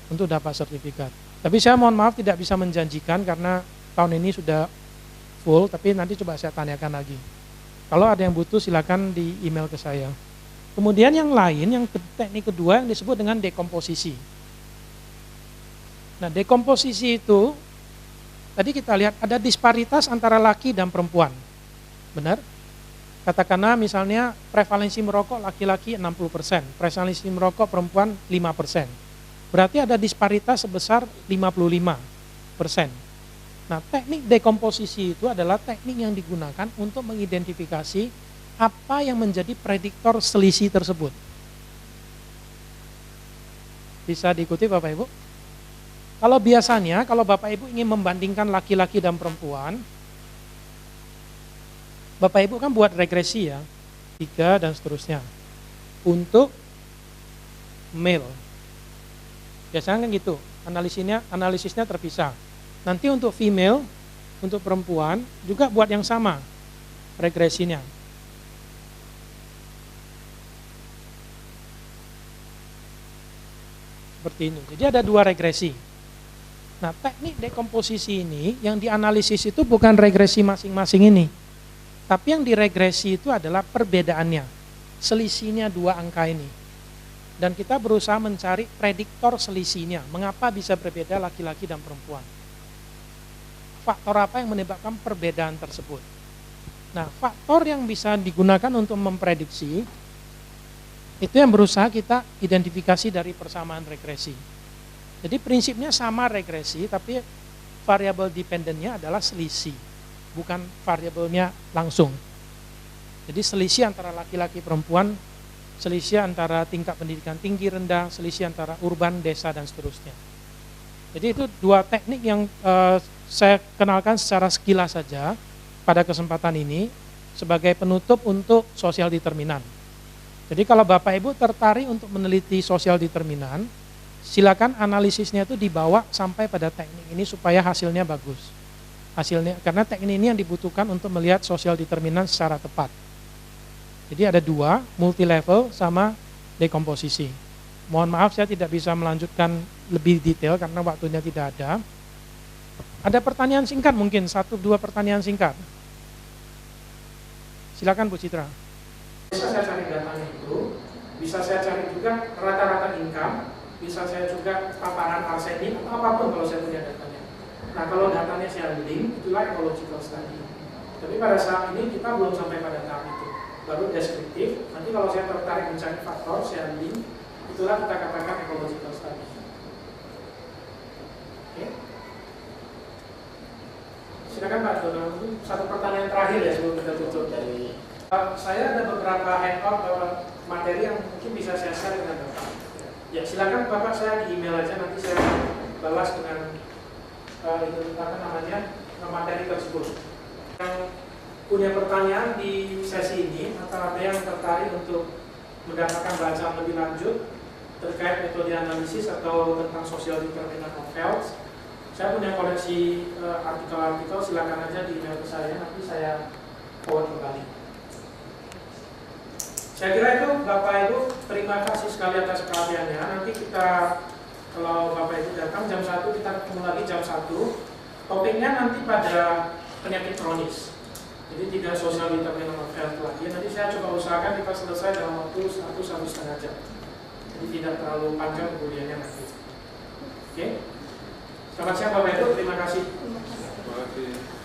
untuk dapat sertifikat. Tapi saya mohon maaf tidak bisa menjanjikan karena tahun ini sudah full, tapi nanti coba saya tanyakan lagi. Kalau ada yang butuh silakan di email ke saya. Kemudian yang lain, yang teknik kedua yang disebut dengan dekomposisi. Nah, dekomposisi itu tadi kita lihat ada disparitas antara laki dan perempuan. Benar? Katakanlah misalnya prevalensi merokok laki-laki 60%, prevalensi merokok perempuan 5%. Berarti ada disparitas sebesar 55%. Nah, teknik dekomposisi itu adalah teknik yang digunakan untuk mengidentifikasi apa yang menjadi prediktor selisih tersebut. Bisa diikuti Bapak Ibu? Kalau biasanya, kalau Bapak Ibu ingin membandingkan laki-laki dan perempuan, Bapak Ibu kan buat regresi ya, 3 dan seterusnya. Untuk male. Biasanya kan gitu, analisisnya terpisah. Nanti untuk female, untuk perempuan, juga buat yang sama, regresinya. Seperti ini, jadi ada 2 regresi. Nah, teknik dekomposisi ini, yang dianalisis itu bukan regresi masing-masing ini. Tapi yang diregresi itu adalah perbedaannya, selisihnya 2 angka ini. Dan kita berusaha mencari prediktor selisihnya, mengapa bisa berbeda laki-laki dan perempuan. Faktor apa yang menyebabkan perbedaan tersebut. Nah, faktor yang bisa digunakan untuk memprediksi, itu yang berusaha kita identifikasi dari persamaan regresi. Jadi prinsipnya sama regresi, tapi variabel dependennya adalah selisih, bukan variabelnya langsung. Jadi selisih antara laki-laki perempuan, selisih antara tingkat pendidikan tinggi rendah, selisih antara urban, desa, dan seterusnya. Jadi itu 2 teknik yang saya kenalkan secara sekilas saja pada kesempatan ini sebagai penutup untuk sosial determinan. Jadi kalau Bapak Ibu tertarik untuk meneliti sosial determinan, silakan analisisnya itu dibawa sampai pada teknik ini supaya hasilnya bagus. Karena teknik ini yang dibutuhkan untuk melihat sosial determinan secara tepat. Jadi ada 2, multi level sama dekomposisi. Mohon maaf saya tidak bisa melanjutkan lebih detail karena waktunya tidak ada. Ada pertanyaan singkat mungkin, 1-2 pertanyaan singkat. Silakan Bu Citra. Bisa saya cari datanya itu, bisa saya cari juga rata-rata income, bisa saya juga paparan arsenik atau apapun kalau saya punya datanya. Nah, kalau datanya saya link, itulah ecological study. Tapi pada saat ini kita belum sampai pada tahap itu. Baru deskriptif, nanti kalau saya tertarik mencari faktor, saya link, itulah kita katakan ecological study. Oke. Silakan Pak Dono, satu pertanyaan terakhir ya sebelum kita tutup. Dari saya ada beberapa handout materi yang mungkin bisa saya share dengan Bapak. Ya silakan Bapak, saya di email aja, nanti saya balas dengan materi tersebut. Yang punya pertanyaan di sesi ini, atau ada yang tertarik untuk mendapatkan bacaan lebih lanjut terkait metode analisis atau tentang social determinant of health, saya punya koleksi artikel-artikel, silakan aja di email ke saya, nanti saya forward kembali. Saya kira itu Bapak Ibu, terima kasih sekali atas perhatiannya. Nanti kita, kalau Bapak Ibu datang jam 1, kita ketemu lagi jam 1. Topiknya nanti pada penyakit kronis. Jadi tidak social determinant of health lagi. Nanti saya coba usahakan kita selesai dalam waktu 1-1,5 jam. Jadi tidak terlalu panjang kuliahnya nanti. Oke? Selamat siang Bapak Ibu, terima kasih. Terima kasih.